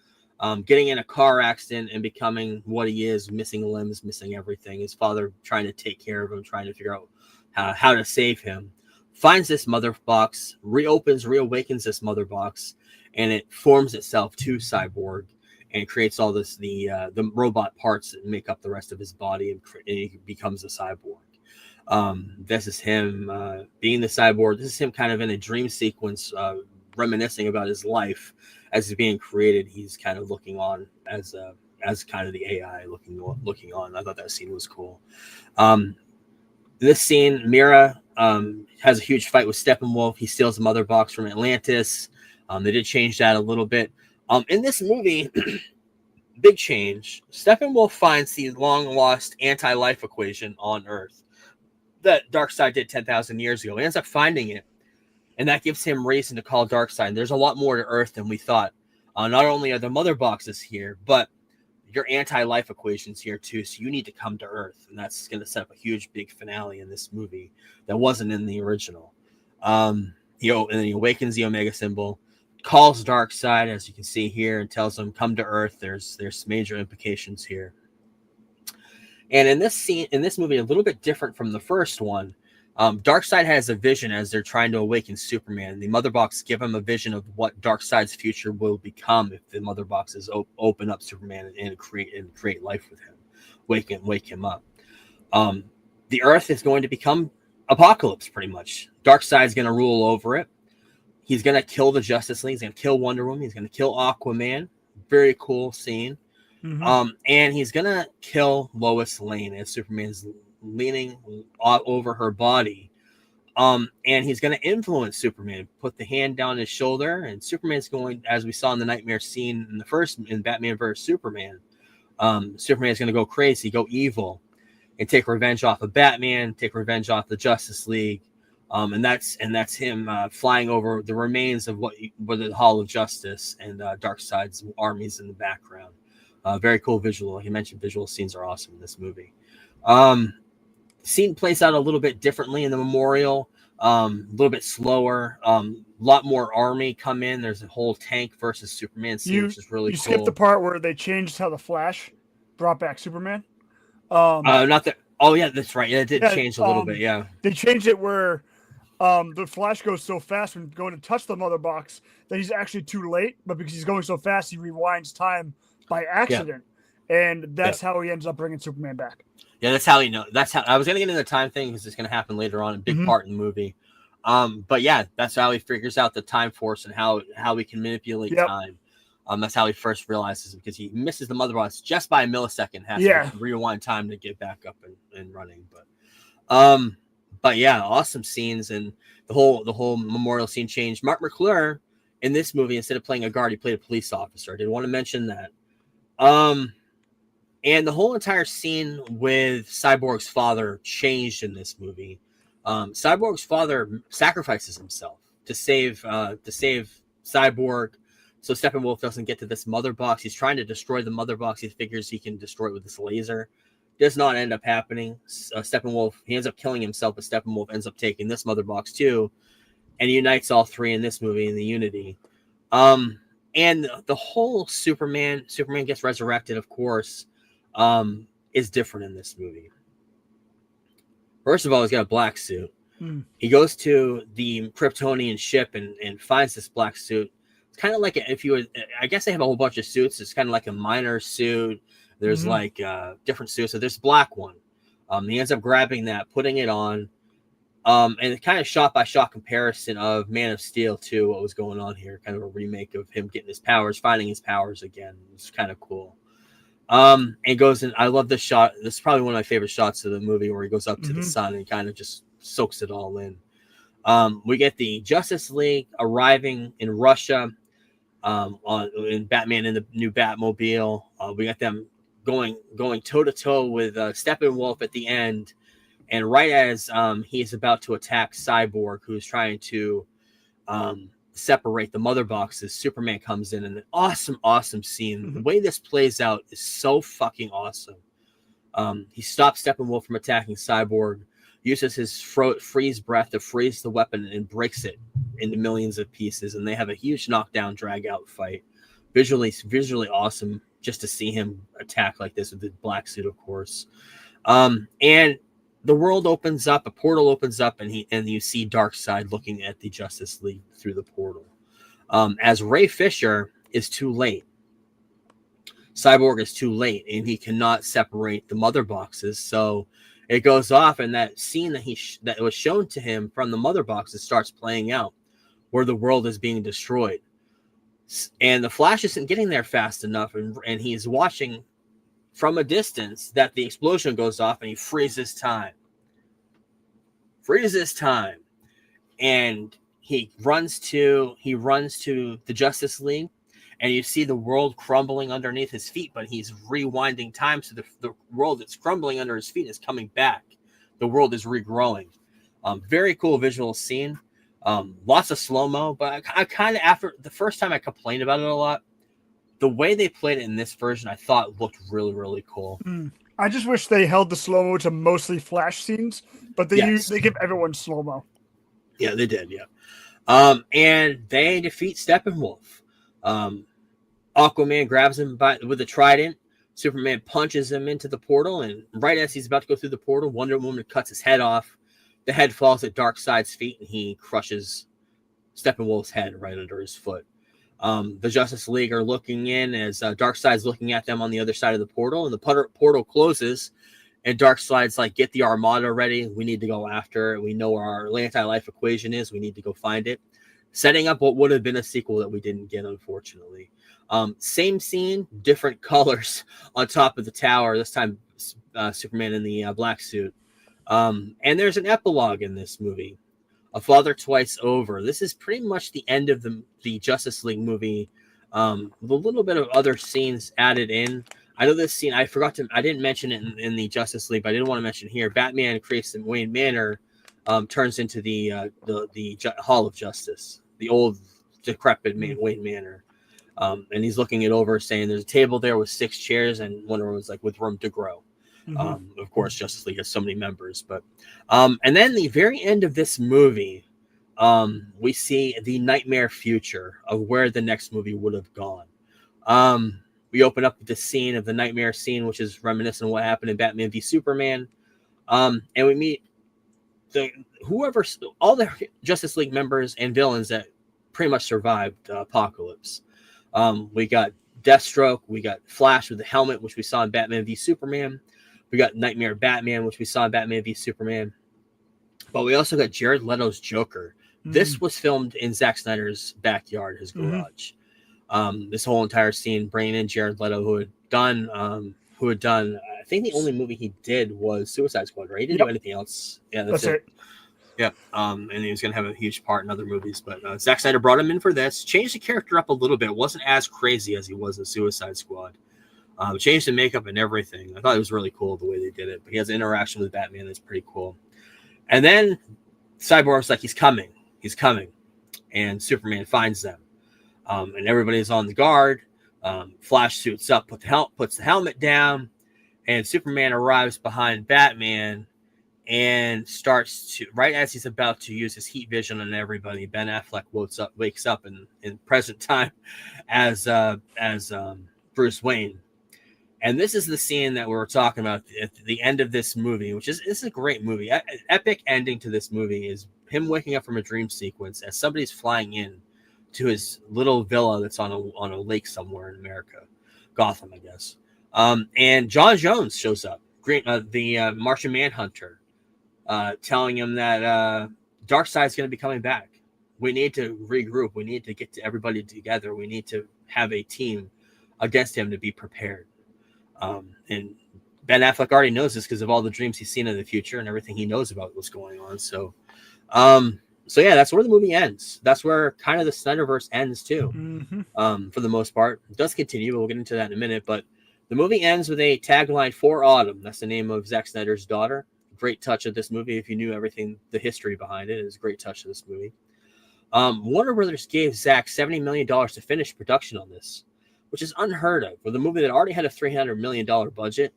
getting in a car accident and becoming what he is, missing limbs, missing everything. His father trying to take care of him, trying to figure out how to save him. Finds this mother box, reawakens this mother box, and it forms itself to Cyborg. And creates all this the robot parts that make up the rest of his body, and he becomes a cyborg. This is him being the cyborg. This is him kind of in a dream sequence, reminiscing about his life as he's being created. He's kind of looking on as kind of the AI looking on. I thought that scene was cool. This scene, Mera has a huge fight with Steppenwolf. He steals the mother box from Atlantis. They did change that a little bit. In this movie, big change. Steppenwolf finds the long-lost anti-life equation on Earth that Darkseid did 10,000 years ago. He ends up finding it, and that gives him reason to call Darkseid. There's a lot more to Earth than we thought. Not only are the mother boxes here, but your anti-life equation's here too, so you need to come to Earth, and that's going to set up a huge, big finale in this movie that wasn't in the original. And then he awakens the Omega symbol, calls Darkseid, as you can see here, and tells him, come to Earth. There's major implications here. And in this movie, a little bit different from the first one, Darkseid has a vision as they're trying to awaken Superman. The mother box give him a vision of what Darkseid's future will become if the mother boxes open up Superman and create life with him, wake him up. The Earth is going to become Apocalypse, pretty much. Darkseid's going to rule over it. He's going to kill the Justice League. He's going to kill Wonder Woman. He's going to kill Aquaman. Very cool scene. And he's going to kill Lois Lane as Superman's leaning over her body. And he's going to influence Superman, put the hand down his shoulder, and Superman's going, as we saw in the nightmare scene in Batman vs. Superman, Superman's going to go crazy, go evil, and take revenge off of Batman, take revenge off the Justice League. And that's him flying over the remains of what the Hall of Justice and Darkseid's armies in the background. Very cool visual. Like you mentioned, visual scenes are awesome in this movie. Scene plays out a little bit differently in the memorial. A little bit slower. A lot more army come in. There's a whole tank versus Superman scene, which is really cool. You skipped the part where they changed how the Flash brought back Superman. Not that. Oh yeah, that's right. Yeah, it did change a little bit. Yeah, they changed it where the Flash goes so fast when going to touch the mother box that he's actually too late. But because he's going so fast, he rewinds time by accident, and that's how he ends up bringing Superman back. Yeah, that's how that's how I was gonna get into the time thing because it's gonna happen later on, a big part in the movie. But yeah, that's how he figures out the time force and how we can manipulate time. That's how he first realizes it, because he misses the mother box just by a millisecond, has to rewind time to get back up and running. But yeah, awesome scenes, and the whole memorial scene changed. Mark McClure in this movie, instead of playing a guard, he played a police officer. I did want to mention that. And the whole entire scene with Cyborg's father changed in this movie. Cyborg's father sacrifices himself to save Cyborg, so Steppenwolf doesn't get to this mother box. He's trying to destroy the mother box. He figures he can destroy it with this laser. Does not end up happening. Steppenwolf, he ends up killing himself, but Steppenwolf ends up taking this mother box too, and unites all three in this movie in the Unity. And the whole Superman gets resurrected, of course, is different in this movie. First of all, he's got a black suit. He goes to the Kryptonian ship and finds this black suit. It's kind of like I guess they have a whole bunch of suits. It's kind of like a miner suit. There's like different suits. So there's a black one. He ends up grabbing that, putting it on. And it's kind of shot by shot comparison of Man of Steel to what was going on here. Kind of a remake of him getting his powers, finding his powers again. It's kind of cool. And goes in. I love this shot. This is probably one of my favorite shots of the movie, where he goes up to the sun and kind of just soaks it all in. We get the Justice League arriving in Russia, in Batman in the new Batmobile. We got them going toe to toe with Steppenwolf at the end, and right as he's about to attack Cyborg, who's trying to separate the mother boxes, Superman comes in, and an awesome scene. The way this plays out is so fucking awesome. He stops Steppenwolf from attacking Cyborg, uses his freeze breath to freeze the weapon and breaks it into millions of pieces, and they have a huge knockdown drag out fight. Visually awesome just to see him attack like this with the black suit, of course. And the world opens up, a portal opens up, and you see Darkseid looking at the Justice League through the portal. As Ray Fisher is too late. Cyborg is too late, and he cannot separate the mother boxes, so it goes off, and that scene that was shown to him from the mother boxes starts playing out, where the world is being destroyed. And the Flash isn't getting there fast enough, and he's watching from a distance that the explosion goes off, and he freezes time. And he runs to the Justice League, and you see the world crumbling underneath his feet, but he's rewinding time, so the world that's crumbling under his feet is coming back. The world is regrowing. Very cool visual scene. Lots of slow-mo, but I kind of, after the first time I complained about it a lot, the way they played it in this version, I thought looked really, really cool. I just wish they held the slow-mo to mostly Flash scenes, but they give everyone slow-mo. Yeah, they did, yeah. And they defeat Steppenwolf. Aquaman grabs him with a trident. Superman punches him into the portal, and right as he's about to go through the portal, Wonder Woman cuts his head off. The head falls at Darkseid's feet, and he crushes Steppenwolf's head right under his foot. The Justice League are looking in as Darkseid's looking at them on the other side of the portal, and the portal closes, and Darkseid's like, "Get the Armada ready. We need to go after it. We know where our anti-life equation is. We need to go find it." Setting up what would have been a sequel that we didn't get, unfortunately. Same scene, different colors on top of the tower. This time, Superman in the black suit. And there's an epilogue in this movie. A Father Twice Over. This is pretty much the end of the Justice League movie, with a little bit of other scenes added in. I know this scene, I didn't mention it in the Justice League, but I didn't want to mention here. Batman creates the Wayne Manor, turns into the Hall of Justice, the old decrepit Wayne Manor. And he's looking it over, saying there's a table there with 6 chairs, and Wonder Woman's like, with room to grow. Of course, Justice League has so many members, but and then the very end of this movie, we see the nightmare future of where the next movie would have gone. We open up with the scene of the nightmare scene, which is reminiscent of what happened in Batman v Superman, and we meet all the Justice League members and villains that pretty much survived Apocalypse. We got Deathstroke, we got Flash with the helmet, which we saw in Batman v Superman. We got Nightmare Batman, which we saw in Batman v Superman. But we also got Jared Leto's Joker. This was filmed in Zack Snyder's backyard, his garage. This whole entire scene, bringing in Jared Leto, who had done, I think the only movie he did was Suicide Squad, right? He didn't do anything else. Yeah, that's it. Yeah, and he was going to have a huge part in other movies, but Zack Snyder brought him in for this, changed the character up a little bit. Wasn't as crazy as he was in Suicide Squad. Changed the makeup and everything. I thought it was really cool the way they did it. But he has an interaction with Batman that's pretty cool. And then Cyborg's like, he's coming, and Superman finds them, and everybody's on the guard. Flash suits up, puts the helmet down, and Superman arrives behind Batman. And starts to, right as he's about to use his heat vision on everybody, Ben Affleck wakes up in present time as Bruce Wayne. And this is the scene that we were talking about at the end of this movie, which is a great movie. Epic ending to this movie is him waking up from a dream sequence as somebody's flying in to his little villa that's on a lake somewhere in America, Gotham, I guess. And John Jones shows up, the Martian Manhunter. Telling him that Darkseid's going to be coming back. We need to regroup. We need to get everybody together. We need to have a team against him to be prepared. And Ben Affleck already knows this because of all the dreams he's seen in the future and everything he knows about what's going on. So yeah, that's where the movie ends. That's where kind of the Snyderverse ends too. Mm-hmm. For the most part, it does continue, but we'll get into that in a minute. But the movie ends with a tagline for Autumn. That's the name of Zack Snyder's daughter. Great touch of this movie. If you knew everything, the history behind it is a great touch of this movie. Warner Brothers gave Zack $70 million to finish production on this, which is unheard of with a movie that already had a $300 million budget,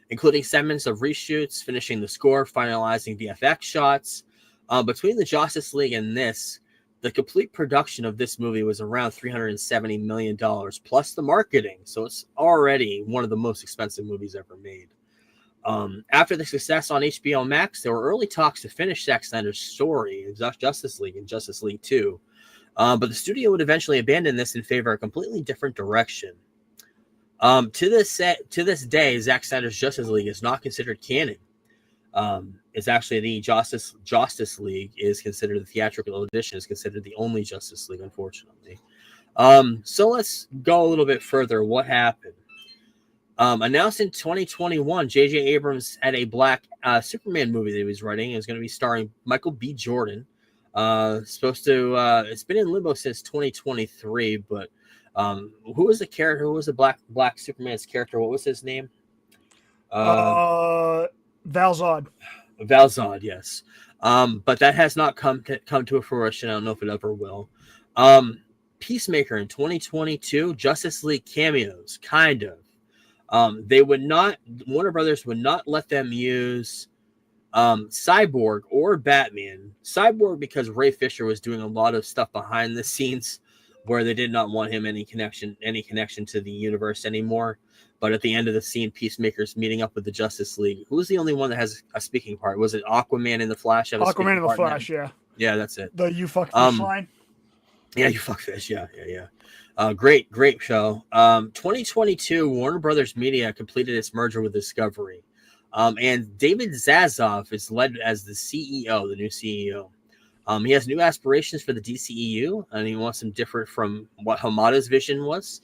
including segments of reshoots, finishing the score, finalizing VFX shots. Between the Justice League and this, the complete production of this movie was around $370 million plus the marketing. So it's already one of the most expensive movies ever made. After the success on HBO Max, there were early talks to finish Zack Snyder's story in Justice League and Justice League 2. But the studio would eventually abandon this in favor of a completely different direction. To this day, Zack Snyder's Justice League is not considered canon. It's actually the Justice League is considered, the theatrical edition is considered the only Justice League, unfortunately. So let's go a little bit further. What happened? Announced in 2021, J.J. Abrams had a Black Superman movie that he was writing. It was going to be starring Michael B. Jordan. It's been in limbo since 2023, but who was the character? Who was the Black Superman's character? What was his name? Val Zod. Val Zod, yes. But that has not come to a fruition. I don't know if it ever will. Peacemaker in 2022, Justice League cameos, kind of. Warner Brothers would not let them use Cyborg or Batman. Cyborg because Ray Fisher was doing a lot of stuff behind the scenes where they did not want him any connection to the universe anymore. But at the end of the scene, Peacemaker's meeting up with the Justice League. Who's the only one that has a speaking part? Was it Aquaman in the Flash? Aquaman in the Flash, yeah. Yeah, that's it. The you fuck fish line. Yeah, you fuck fish. Yeah. Great show. 2022, Warner Brothers Media completed its merger with Discovery. And David Zaslav is led as the CEO, the new CEO. He has new aspirations for the DCEU, and he wants them different from what Hamada's vision was.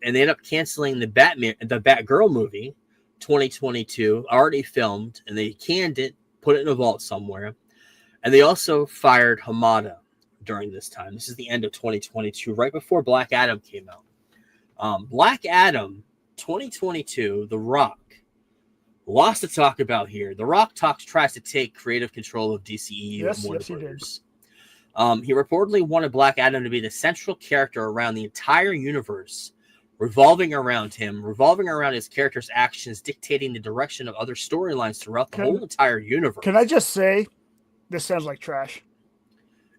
And they ended up canceling the Batgirl movie, 2022, already filmed, and they canned it, put it in a vault somewhere. And they also fired Hamada during this time. This is the end of 2022, right before Black Adam came out. Black Adam, 2022, The Rock. Lots to talk about here. The Rock tries to take creative control of DCEU and Warner Brothers. He reportedly wanted Black Adam to be the central character around the entire universe, revolving around his character's actions, dictating the direction of other storylines throughout the whole entire universe. Can I just say, this sounds like trash.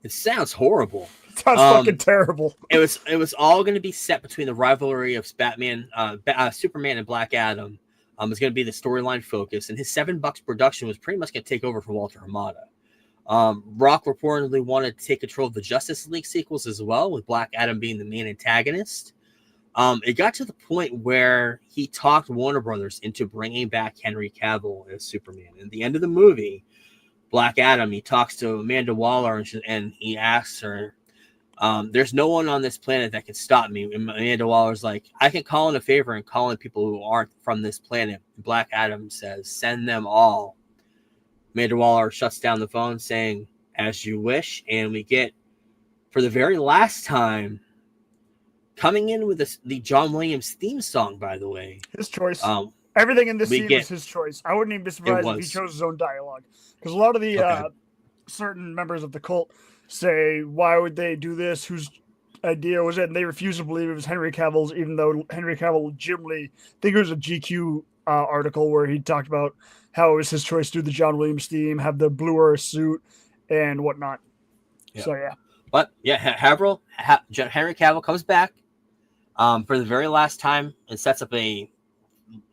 It sounds horrible. It sounds fucking terrible. It was all going to be set between the rivalry of Superman and Black Adam. It's going to be the storyline focus, and his $7 production was pretty much going to take over for Walter Hamada. Rock reportedly wanted to take control of the Justice League sequels as well, with Black Adam being the main antagonist. It got to the point where he talked Warner Brothers into bringing back Henry Cavill as Superman. At the end of the movie, Black Adam, he talks to Amanda Waller and he asks her, there's no one on this planet that can stop me. And Amanda Waller's like, I can call in a favor and call in people who aren't from this planet. Black Adam says, send them all. Amanda Waller shuts down the phone saying, "As you wish," and we get, for the very last time, coming in with the John Williams theme song, by the way. His choice. Um, Everything in this we scene get was his choice. I wouldn't even be it surprised if he was chose his own dialogue. Because a lot of the okay. certain members of the cult say, why would they do this? Whose idea was it? And they refuse to believe it was Henry Cavill's, even though Henry Cavill legitimately, I think it was a GQ article where he talked about how it was his choice to do the John Williams theme, have the blue or suit, and whatnot. Yeah. So, yeah. But, yeah, Henry Cavill comes back for the very last time and sets up a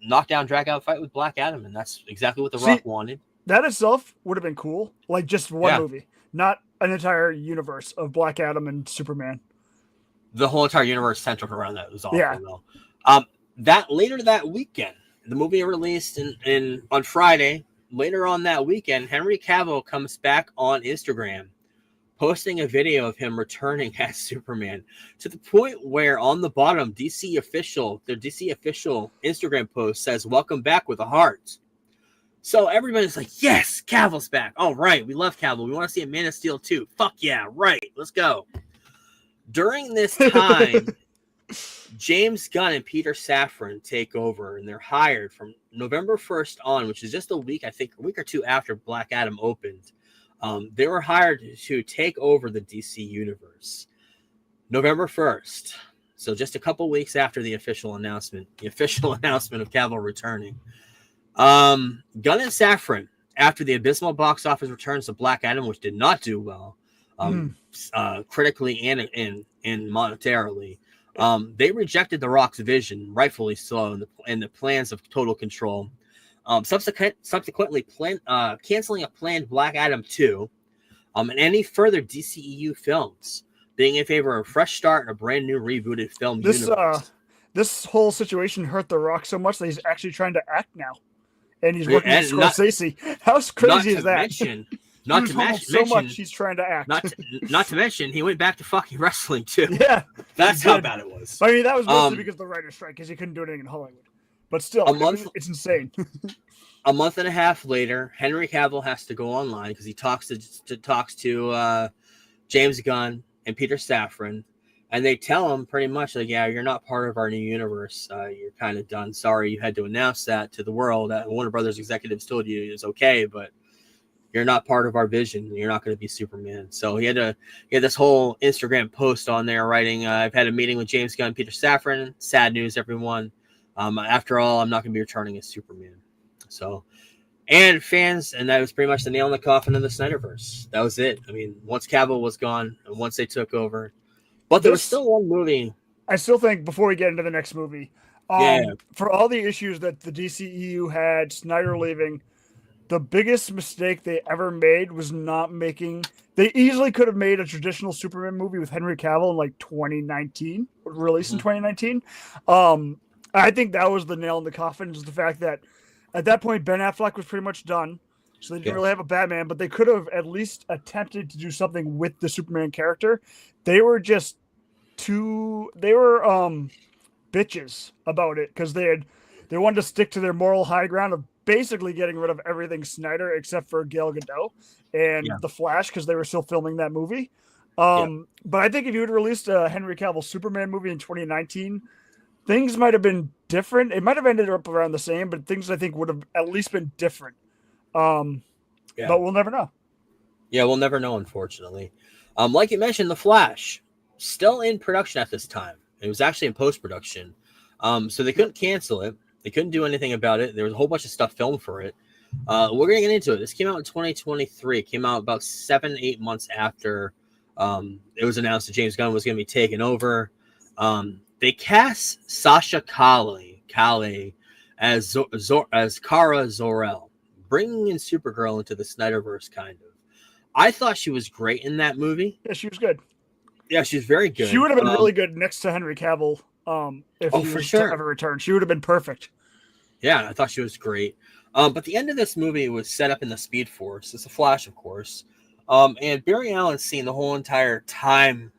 knockdown, drag-out fight with Black Adam, and that's exactly what The Rock wanted. That itself would have been cool. Like, just one movie, not an entire universe of Black Adam and Superman. The whole entire universe centered around that. It was awful, though. That later that weekend, the movie released on Friday. Later on that weekend, Henry Cavill comes back on Instagram, posting a video of him returning as Superman, to the point where on the bottom, their DC official Instagram post says, "Welcome back," with a heart. So everybody's like, yes, Cavill's back. All right, we love Cavill. We want to see a Man of Steel too. Fuck yeah, right. Let's go. During this time, James Gunn and Peter Safran take over, and they're hired from November 1st on, which is just a week or two after Black Adam opened. They were hired to take over the DC universe. November 1st. So just a couple weeks after the official announcement of Cavill returning. Gunn and Safran, after the abysmal box office returns of Black Adam, which did not do well, critically and monetarily, they rejected The Rock's vision, rightfully so, in the plans of Total Control. Subsequently canceling a planned Black Adam 2, and any further DCEU films, being in favor of a fresh start and a brand new rebooted film universe. This whole situation hurt The Rock so much that he's actually trying to act now. And he's working with Scorsese. How crazy is that? Not to mention so much he's trying to act. Not to mention he went back to fucking wrestling too. Yeah, that's how bad it was. I mean, that was mostly because of the writer's strike, because he couldn't do anything in Hollywood. But still, it's insane. A month and a half later, Henry Cavill has to go online because he talks to James Gunn and Peter Safran, and they tell him pretty much like, yeah, you're not part of our new universe. You're kind of done. Sorry, you had to announce that to the world. That Warner Brothers executives told you it's okay, but you're not part of our vision. You're not going to be Superman. So he had this whole Instagram post on there writing, I've had a meeting with James Gunn, Peter Safran. Sad news, everyone. After all, I'm not going to be returning as Superman. So, and fans, and that was pretty much the nail in the coffin of the Snyderverse. That was it. I mean, once Cavill was gone, and once they took over, but there was still one movie. I still think, before we get into the next movie, for all the issues that the DCEU had, Snyder leaving, the biggest mistake they ever made was not making. They easily could have made a traditional Superman movie with Henry Cavill in like 2019, released in 2019. I think that was the nail in the coffin, is the fact that at that point Ben Affleck was pretty much done, so they didn't really have a Batman, but they could have at least attempted to do something with the Superman character. They were just bitches about it, because they wanted to stick to their moral high ground of basically getting rid of everything Snyder except for Gal Gadot and The Flash, because they were still filming that movie. But I think if you had released a Henry Cavill Superman movie in 2019, things might have been different. It might have ended up around the same, but things I think would have at least been different. But we'll never know. Yeah, we'll never know, unfortunately. Like you mentioned, The Flash, still in production at this time. It was actually in post-production. So they couldn't cancel it. They couldn't do anything about it. There was a whole bunch of stuff filmed for it. We're going to get into it. This came out in 2023. It came out about 7-8 months after it was announced that James Gunn was going to be taken over. They cast Sasha Calle as Kara Zor-El, bringing in Supergirl into the Snyderverse, kind of. I thought she was great in that movie. Yeah, she was good. Yeah, she's very good. She would have been really good next to Henry Cavill if he was to ever return. She would have been perfect. Yeah, I thought she was great. But the end of this movie was set up in the Speed Force. It's a Flash, of course. And Barry Allen's seeing the whole entire time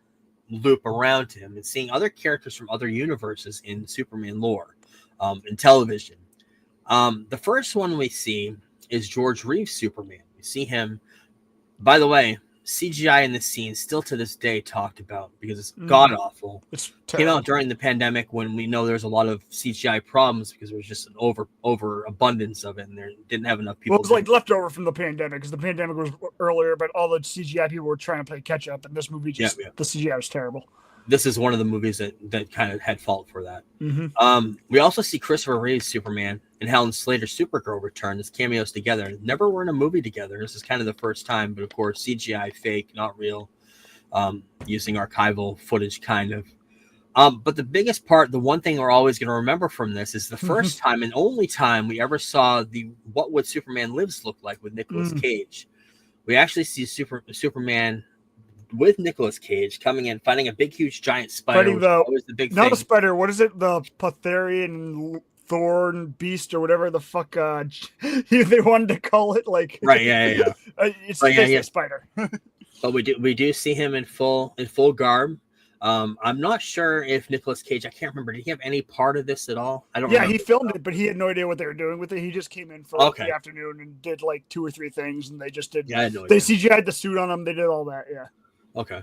loop around him and seeing other characters from other universes in Superman lore in television. The first one we see is George Reeves' Superman. You see him. By the way, CGI in this scene still to this day talked about because it's god awful. It's Came out during the pandemic when we know there's a lot of CGI problems because there was just an over abundance of it, and there didn't have enough people. Well, it's like leftover from the pandemic because the pandemic was earlier, but all the CGI people were trying to play catch up, and this movie just the CGI was terrible. This is one of the movies that kind of had fault for that. Mm-hmm. We also see Christopher Reeve's Superman and Helen Slater's Supergirl return as cameos together. Never were in a movie together. This is kind of the first time, but of course CGI, fake, not real, using archival footage, kind of. But the biggest part, the one thing we're always going to remember from this is the first time and only time we ever saw the What Would Superman Lives look like with Nicolas Cage. We actually see Superman with Nicolas Cage coming in, fighting a big, huge, giant spider. The big not thing. A spider. What is it? The Patharian Thorn Beast or whatever the fuck they wanted to call it. Like right, yeah. It's a spider. But we do see him in full garb. I'm not sure if Nicolas Cage, I can't remember, did he have any part of this at all? I don't. Yeah, he filmed it, but he had no idea what they were doing with it. He just came in for the afternoon and did like 2 or 3 things, and they just did. Yeah, they CGI'd the suit on him. They did all that. Yeah. Okay.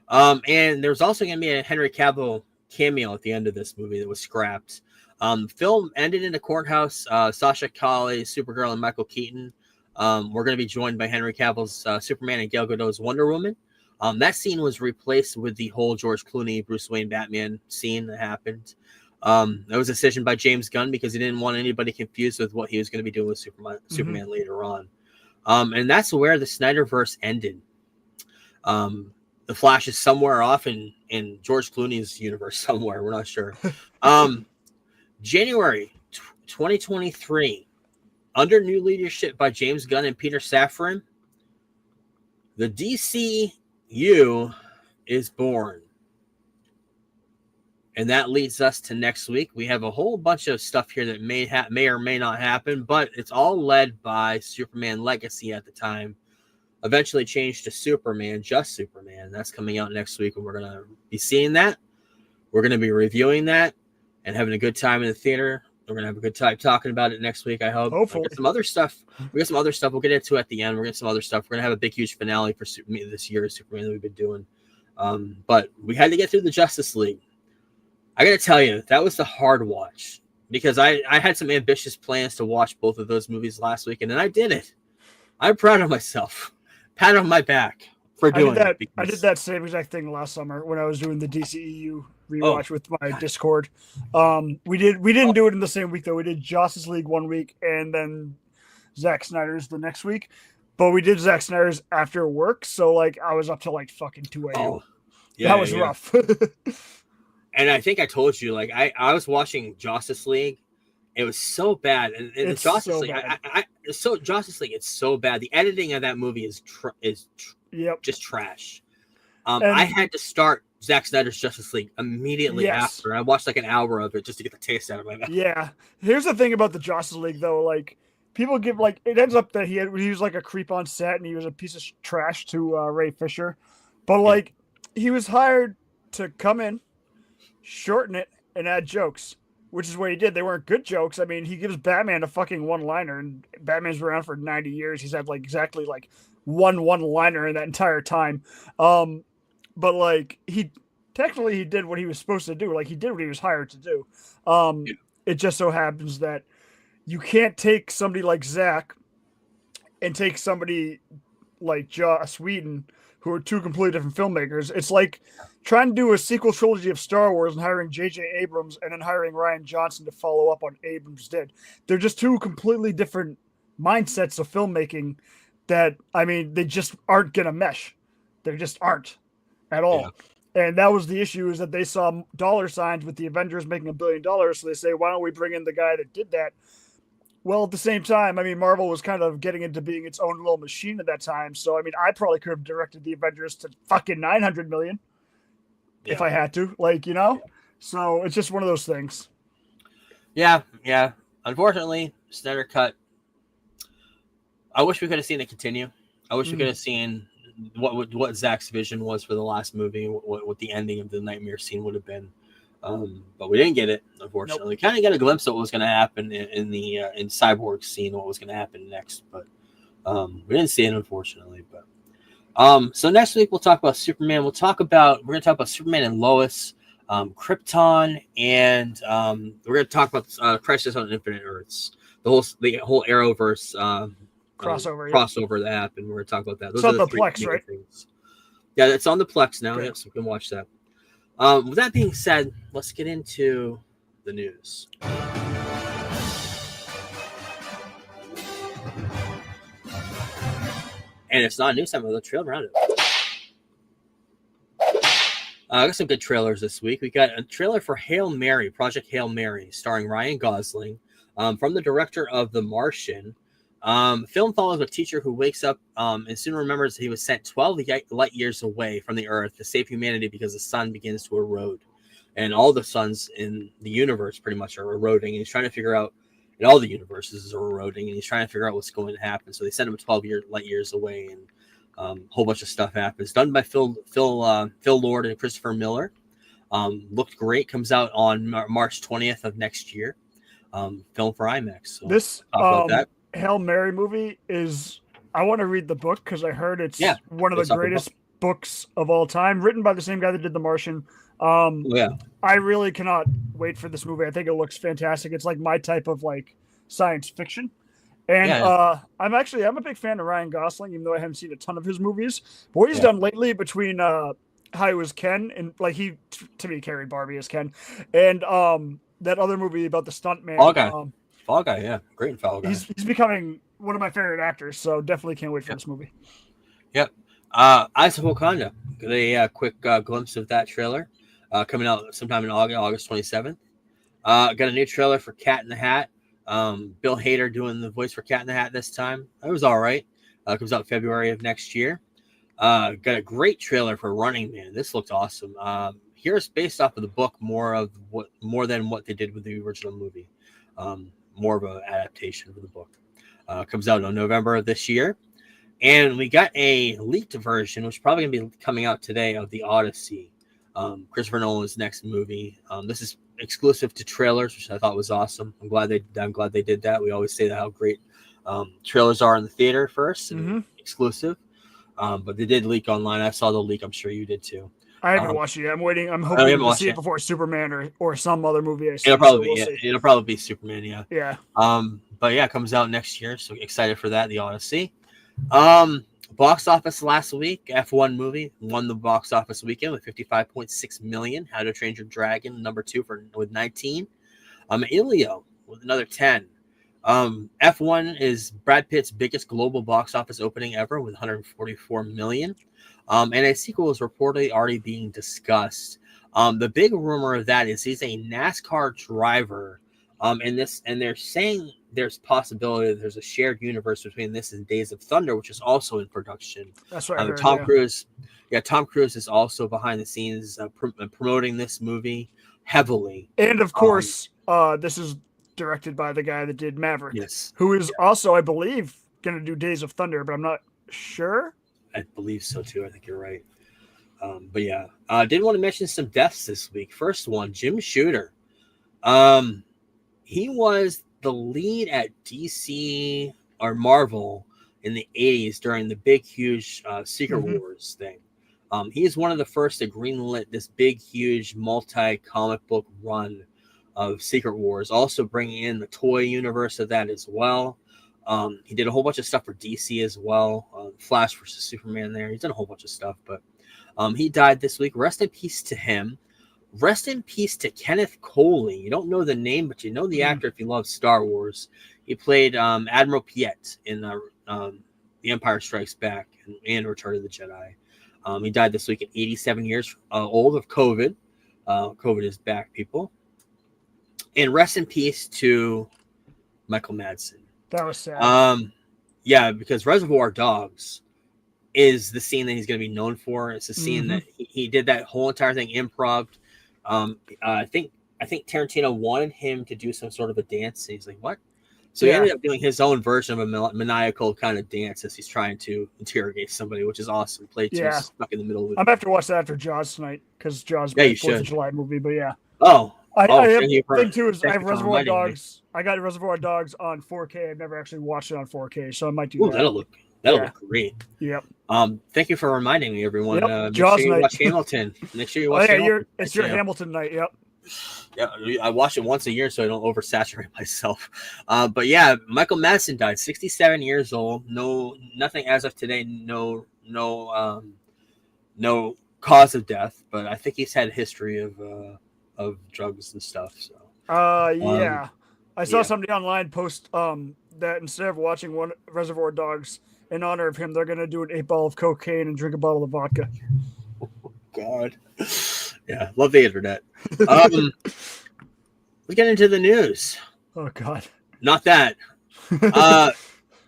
And there's also going to be a Henry Cavill cameo at the end of this movie that was scrapped. Film ended in a courthouse. Sasha Calle, Supergirl, and Michael Keaton. We're going to be joined by Henry Cavill's Superman and Gal Gadot's Wonder Woman. That scene was replaced with the whole George Clooney, Bruce Wayne, Batman scene that happened. That was a decision by James Gunn because he didn't want anybody confused with what he was going to be doing with Superman later on. And that's where the Snyderverse ended. The Flash is somewhere off in George Clooney's universe somewhere. We're not sure. January 2023, under new leadership by James Gunn and Peter Safran, the DCU is born. And that leads us to next week. We have a whole bunch of stuff here that may or may not happen, but it's all led by Superman Legacy at the time. Eventually changed to Superman, Just Superman. That's coming out next week, and we're going to be seeing that. We're going to be reviewing that and having a good time in the theater. We're going to have a good time talking about it next week, I hope. Hopefully. We got some other stuff we'll get into at the end. We're going to some other stuff. We're going to have a big, huge finale for this year's Superman that we've been doing. But we had to get through the Justice League. I got to tell you, that was the hard watch because I had some ambitious plans to watch both of those movies last week, and then I did it. I'm proud of myself. Pat on my back for doing that. I did that same exact thing last summer when I was doing the DCEU rewatch with my Discord. We didn't do it in the same week though. We did Justice League one week and then Zack Snyder's the next week. But we did Zack Snyder's after work, so like I was up till like fucking 2 a.m. Oh, that was rough. And I think I told you, like I was watching Justice League. It was so bad, and it's Justice so League. bad. Justice League. It's so bad. The editing of that movie is just trash. I had to start Zack Snyder's Justice League immediately after. I watched like an hour of it just to get the taste out of my mouth. Yeah. Here's the thing about the Justice League, though. Like people give like it ends up that he was like a creep on set and he was a piece of trash to Ray Fisher, but like he was hired to come in, shorten it, and add jokes. Which is what he did. They weren't good jokes. I mean, he gives Batman a fucking one-liner, and Batman's been around for 90 years. He's had like exactly like one-liner in that entire time. But like he did what he was supposed to do. Like he did what he was hired to do. It just so happens that you can't take somebody like Zach and take somebody like Joss Whedon, who are two completely different filmmakers. It's like trying to do a sequel trilogy of Star Wars and hiring J.J. Abrams and then hiring Rian Johnson to follow up on Abrams did. They're just two completely different mindsets of filmmaking that, I mean, they just aren't going to mesh. They just aren't at all. Yeah. And that was the issue, is that they saw dollar signs with the Avengers making $1 billion. So they say, why don't we bring in the guy that did that? Well, at the same time, I mean, Marvel was kind of getting into being its own little machine at that time. So, I mean, I probably could have directed the Avengers to fucking $900 million if I had to, like, you know? So it's just one of those things. Yeah. Unfortunately, Snyder Cut. I wish we could have seen it continue. I wish we could have seen what Zach's vision was for the last movie, what the ending of the nightmare scene would have been. But we didn't get it, unfortunately. Kind of got a glimpse of what was going to happen in Cyborg's scene, what was going to happen next. But We didn't see it, unfortunately, but so next week we'll talk about Superman. We're gonna talk about Superman and Lois, Krypton, and we're gonna talk about Crisis on Infinite Earths, the whole Arrowverse crossover that happened. We're gonna talk about that. Those are the three Plex, main right? things. Yeah, it's on the Plex now. Good. Yep, so we can watch that. With that being said, let's get into the news. And it's not news time with a trailer around it. I got some good trailers this week. We got a trailer for Hail Mary, Project Hail Mary, starring Ryan Gosling, from the director of The Martian. Film follows a teacher who wakes up and soon remembers he was sent 12 light years away from the Earth to save humanity because the sun begins to erode. And all the suns in the universe pretty much are eroding. And he's trying to figure out, and all the universes are eroding, and he's trying to figure out what's going to happen. So they send him 12 light years away, and a whole bunch of stuff happens. Done by Phil Lord and Christopher Miller. Looked great. Comes out on March 20th of next year. Film for IMAX. So this Hail Mary movie is. I want to read the book because I heard it's one of the greatest books of all time, written by the same guy that did The Martian. I really cannot wait for this movie. I think it looks fantastic. It's like my type of like science fiction. And I'm a big fan of Ryan Gosling, even though I haven't seen a ton of his movies. But what he's done lately between How He Was Ken and like he to me carried Barbie as Ken, and that other movie about the stuntman. Fall Guy, yeah, great Fall Guy. He's becoming one of my favorite actors, so definitely can't wait for this movie. Yep. Eyes of Wakanda. Got a quick glimpse of that trailer coming out sometime in August 27th. Got a new trailer for Cat in the Hat. Bill Hader doing the voice for Cat in the Hat this time. That was all right. Comes out February of next year. Got a great trailer for Running Man. This looked awesome. Here's based off of the book more than what they did with the original movie. More of an adaptation of the book. Comes out in November of this year. And we got a leaked version, which is probably going to be coming out today, of The Odyssey, Christopher Nolan's next movie. This is exclusive to trailers, which I thought was awesome. I'm glad they did that. We always say that how great trailers are in the theater first and exclusive. But they did leak online. I saw the leak. I'm sure you did too. I haven't watched it yet. I'm waiting. I'm hoping to see it before Superman or some other movie. It'll probably be Superman. Yeah. Yeah. But yeah, it comes out next year. So excited for that. The Odyssey. Box office last week, F1 movie won the box office weekend with 55.6 million. How to Train Your Dragon, number 2 with 19. Elio with another 10. F1 is Brad Pitt's biggest global box office opening ever with 144 million. And a sequel is reportedly already being discussed. The big rumor of that is he's a NASCAR driver. And they're saying there's possibility that there's a shared universe between this and Days of Thunder, which is also in production. That's right. Tom Cruise is also behind the scenes promoting this movie heavily. And of course, this is directed by the guy that did Maverick, who is also, I believe, going to do Days of Thunder, but I'm not sure. I believe so too. I think you're right. But yeah, did want to mention some deaths this week. First one, Jim Shooter. He was the lead at DC or Marvel in the 80s during the big, huge Secret Wars thing. He is one of the first to greenlit this big, huge multi-comic book run of Secret Wars, also bringing in the toy universe of that as well. He did a whole bunch of stuff for DC as well. Flash versus Superman there. He's done a whole bunch of stuff, but he died this week. Rest in peace to him. Rest in peace to Kenneth Coley. You don't know the name, but you know the actor if you love Star Wars. He played Admiral Piet in The Empire Strikes Back and Return of the Jedi. He died this week at 87 years old of COVID. COVID is back, people. And rest in peace to Michael Madsen. That was sad. Yeah, because Reservoir Dogs is the scene that he's going to be known for. It's the scene that he did that whole entire thing improv. I think Tarantino wanted him to do some sort of a dance. And he's like, what? So he ended up doing his own version of a maniacal kind of dance as he's trying to interrogate somebody, which is awesome. Played stuck in the middle of it. I'm going to have to watch that after Jaws tonight because Jaws is a 4th of July movie, but yeah. Oh, Oh, I have thank you for thing too is I thank have you for Reservoir reminding me. Dogs. I got Reservoir Dogs on 4K. I've never actually watched it on 4K, so I might do Ooh, that. that'll Yeah. look great. Yep. Thank you for reminding me, everyone. Yep. Make sure Jaws you night. watch Hamilton. Make sure you Oh watch yeah, Hamilton it's your too. Hamilton night. Yep. Yeah, I watch it once a year so I don't oversaturate myself. But yeah, Michael Madsen died, 67 years old. Nothing as of today. No cause of death, but I think he's had a history of drugs and stuff. So Yeah. I saw yeah, somebody online post that instead of watching one Reservoir Dogs in honor of him, they're gonna do an 8 ball of cocaine and drink a bottle of vodka. God, yeah, love the internet. Let's get into the news. Oh God. Not that.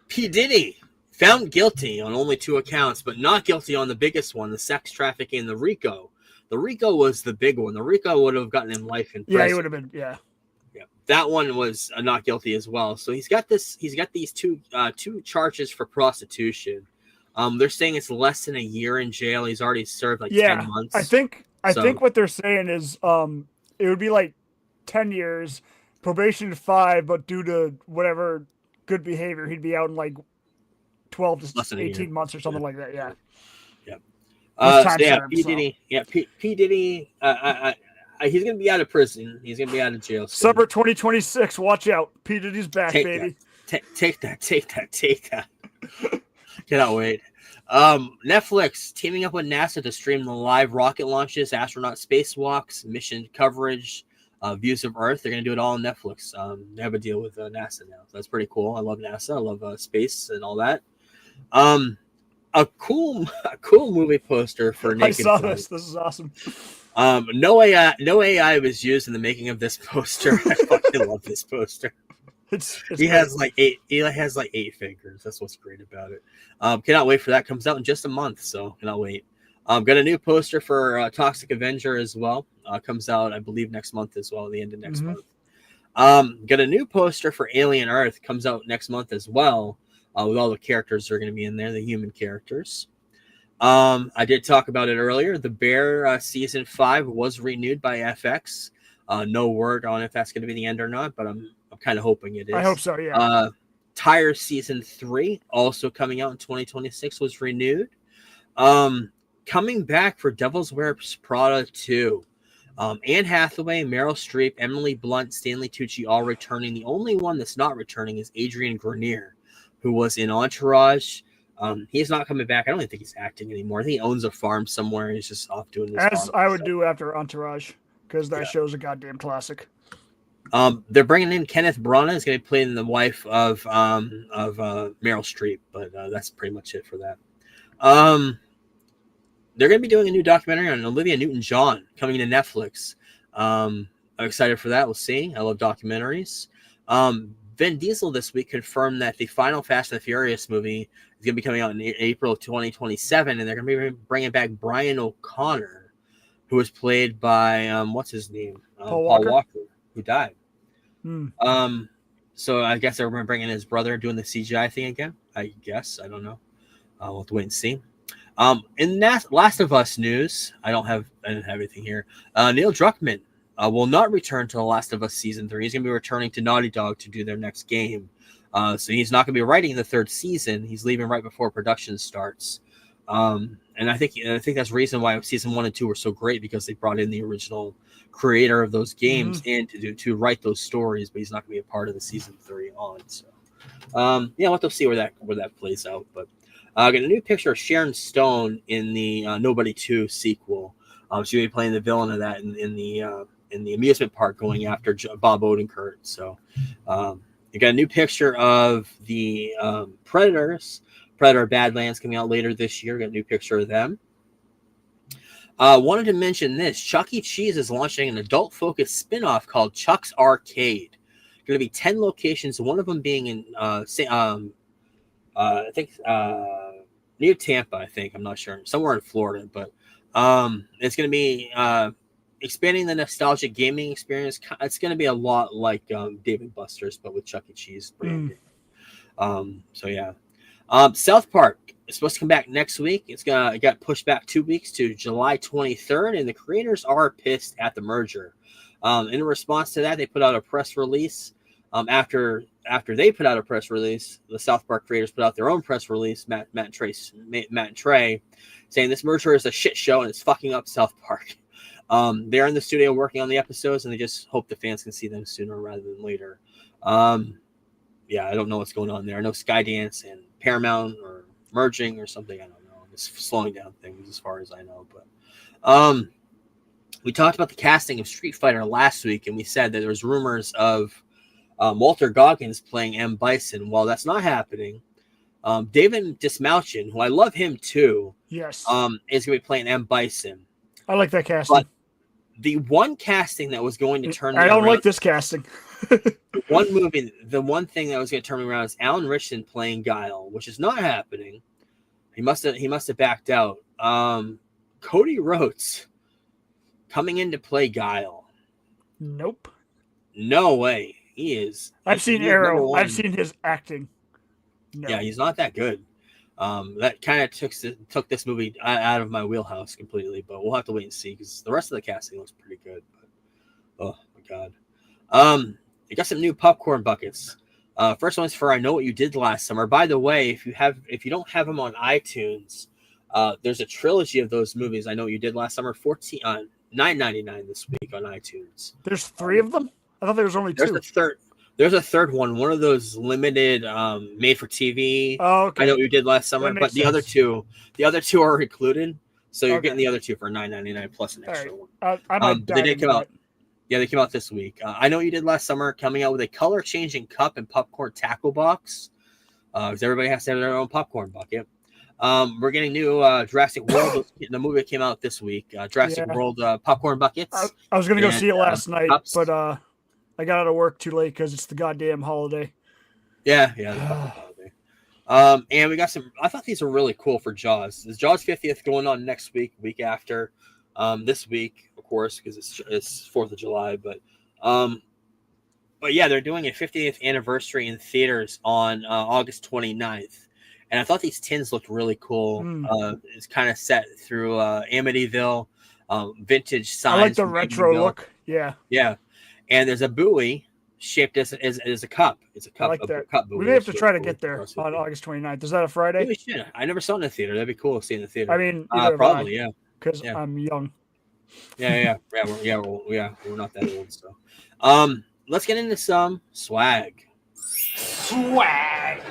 P. Diddy found guilty on only 2 accounts, but not guilty on the biggest one, the sex trafficking and the RICO. The RICO was the big one. The RICO would have gotten him life in prison. Yeah, he would have been. Yeah. Yeah, that one was not guilty as well. So he's got these two charges for prostitution. They're saying it's less than a year in jail. He's already served like 10 months. I think what they're saying is it would be like 10 years, probation 5, but due to whatever good behavior, he'd be out in like 12 to 18 months or something like that. Yeah. P. Diddy. Yeah, P. Diddy. He's gonna be out of prison. He's gonna be out of jail. Summer 2026. Watch out. P. Diddy's back, baby. Take that. Cannot wait. Netflix teaming up with NASA to stream the live rocket launches, astronaut spacewalks, mission coverage, views of Earth. They're going to do it all on Netflix. They have a deal with NASA now. So that's pretty cool. I love NASA. I love space and all that. A cool movie poster for Naked I saw Flight. this. This is awesome. No AI was used in the making of this poster. I fucking love this poster. He has like 8 fingers. That's what's great about it. Cannot wait for that. Comes out in just a month, so cannot wait. Got a new poster for Toxic Avenger as well. Comes out, I believe, next month as well, the end of next month. Got a new poster for Alien Earth. Comes out next month as well, with all the characters that are going to be in there, the human characters. I did talk about it earlier. The Bear season 5 was renewed by FX. No word on if that's going to be the end or not, but I'm kind of hoping it is. I hope so, yeah. Tire season 3 also coming out in 2026 was renewed. Coming back for Devil's Wears Prada 2. Anne Hathaway, Meryl Streep, Emily Blunt, Stanley Tucci all returning. The only one that's not returning is Adrian Grenier, who was in Entourage. He's not coming back. I don't even think he's acting anymore. I think he owns a farm somewhere. He's just off doing this. As I would do after Entourage, because that show's a goddamn classic. They're bringing in Kenneth Branagh. Is going to be playing the wife of Meryl Streep, but that's pretty much it for that. They're going to be doing a new documentary on Olivia Newton-John coming to Netflix. I'm excited for that. We'll see. I love documentaries. Vin Diesel this week confirmed that the final Fast and the Furious movie is going to be coming out in April of 2027, and they're going to be bringing back Brian O'Connor, who was played by what's his name, Paul Walker, who died. So I guess they're bringing his brother doing the CGI thing again. I guess I don't know. We'll have to wait and see. In Last of Us news, I don't have anything here. Neil Druckmann will not return to The Last of Us Season 3. He's going to be returning to Naughty Dog to do their next game. So he's not going to be writing the 3rd season. He's leaving right before production starts. And I think that's the reason why Season 1 and 2 were so great, because they brought in the original creator of those games in to write those stories, but he's not going to be a part of the Season 3 on. So we'll have to see where that plays out. But I got a new picture of Sharon Stone in the Nobody 2 sequel. She'll be playing the villain of that in the amusement park, going after Bob Odenkirk. So you got a new picture of the Predator Badlands coming out later this year. Got a new picture of them. Wanted to mention this. Chuck E. Cheese is launching an adult-focused spin-off called Chuck's Arcade. Going to be 10 locations, one of them being in I think near Tampa, I think. I'm not sure. Somewhere in Florida. But it's going to be expanding the nostalgic gaming experience. It's going to be a lot like Dave & Buster's, but with Chuck E. Cheese branding. So, yeah. South Park is supposed to come back next week. It got pushed back 2 weeks to July 23rd, and the creators are pissed at the merger. In response to that, they put out a press release. After they put out a press release, the South Park creators put out their own press release. Matt and Trey, saying this merger is a shit show and it's fucking up South Park. They're in the studio working on the episodes, and they just hope the fans can see them sooner rather than later. Yeah, I don't know what's going on there. I know Skydance and Paramount are merging or something. I don't know. It's slowing down things as far as I know. But we talked about the casting of Street Fighter last week, and we said that there was rumors of Walter Goggins playing M. Bison. Well, that's not happening. David Dismouchin, who I love him too, Yes. is going to be playing M. Bison. I like that casting. But the one casting that was going to turn me I don't around, like this casting. the one thing that was going to turn me around is Alan Ritchson playing Guile, which is not happening. He must have backed out. Cody Rhodes coming in to play Guile. Nope. No way. He is. I've seen Arrow. I've seen his acting. No. Yeah, he's not that good. That kind of took this movie out of my wheelhouse completely, but we'll have to wait and see because the rest of the casting looks pretty good. But, oh my god. You got some new popcorn buckets. First one's for I Know What You Did Last Summer. By the way, if you don't have them on iTunes, there's a trilogy of those movies. I Know What You Did Last Summer. $9.99 this week on iTunes. There's 3 of them. I thought there was only 2. There's a third one. One of those limited, made for TV. Oh, okay. I Know What You Did Last Summer, but the other two are included. So you're getting the other 2 for $9.99 plus an extra one. They did come out. Yeah, they came out this week. I Know What You Did Last Summer, coming out with a color-changing cup and popcorn tackle box. Because everybody has to have their own popcorn bucket. We're getting new Jurassic World. The movie that came out this week. Jurassic World popcorn buckets. I was going to go see it last night, cups. but I got out of work too late because it's the goddamn holiday. Yeah, the holiday. And we got some. I thought these were really cool for Jaws. Is Jaws 50th going on next week after? This week, of course, because it's 4th of July. But yeah, they're doing a 50th anniversary in theaters on August 29th. And I thought these tins looked really cool. It's kind of set through Amityville, vintage signs. I like the retro look. Yeah. Yeah. And there's a buoy shaped as a cup. It's a cup. I like that. Cup buoy. We may have to try to get there on August 29th. Is that a Friday? Yeah, we should. I never saw it in the theater. That'd be cool to see in the theater. I mean, probably, yeah. Because I'm young. Yeah. We're not that old. So, let's get into some swag. Swag.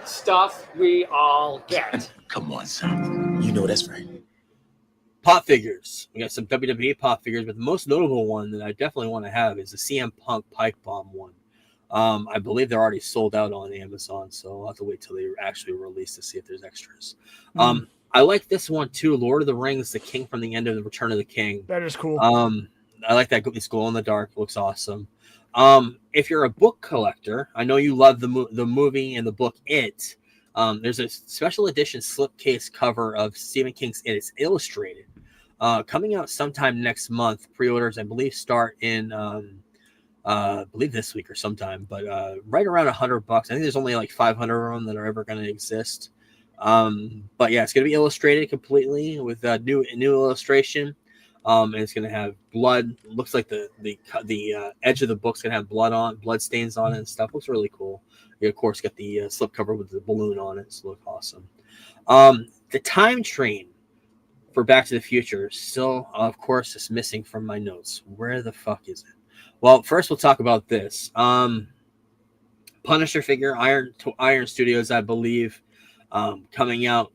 Stuff we all get. Come on, son. You know that's right. Pop figures. We got some WWE pop figures, but the most notable one that I definitely want to have is the CM Punk Pipe Bomb one. I believe they're already sold out on Amazon, so I'll have to wait till they actually release to see if there's extras. I like this one too. Lord of the Rings, The King from the End of the Return of the King. That is cool. I like that. It's glow in the dark. Looks awesome. If you're a book collector, I know you love the movie and the book It. There's a special edition slipcase cover of Stephen King's It. It's illustrated. Coming out sometime next month. Pre-orders, I believe, start in I believe this week or sometime, but right around $100. I think there's only like 500 of them that are ever going to exist. But yeah, it's going to be illustrated completely with a new illustration. And it's going to have blood. Looks like the edge of the book's going to have blood stains on it and stuff. Looks really cool. You of course got the slipcover with the balloon on it. So look awesome. The time train for Back to the Future still, of course, is missing from my notes. Where the fuck is it? Well, first we'll talk about this. Punisher figure, Iron Studios, I believe, coming out.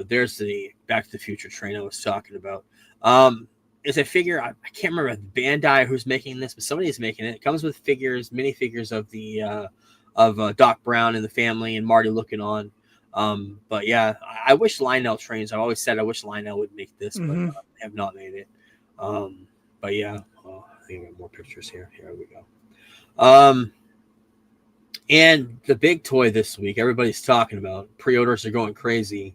There's the Back to the Future train I was talking about. It's a figure, I can't remember Bandai who's making this, but somebody's making it. It comes with mini figures of the Doc Brown and the family and Marty looking on. But yeah, I wish Lionel trains. I've always said I wish Lionel would make this, but they have not made it. But yeah, I think I got more pictures here. Here we go. And the big toy this week, everybody's talking about, pre-orders are going crazy,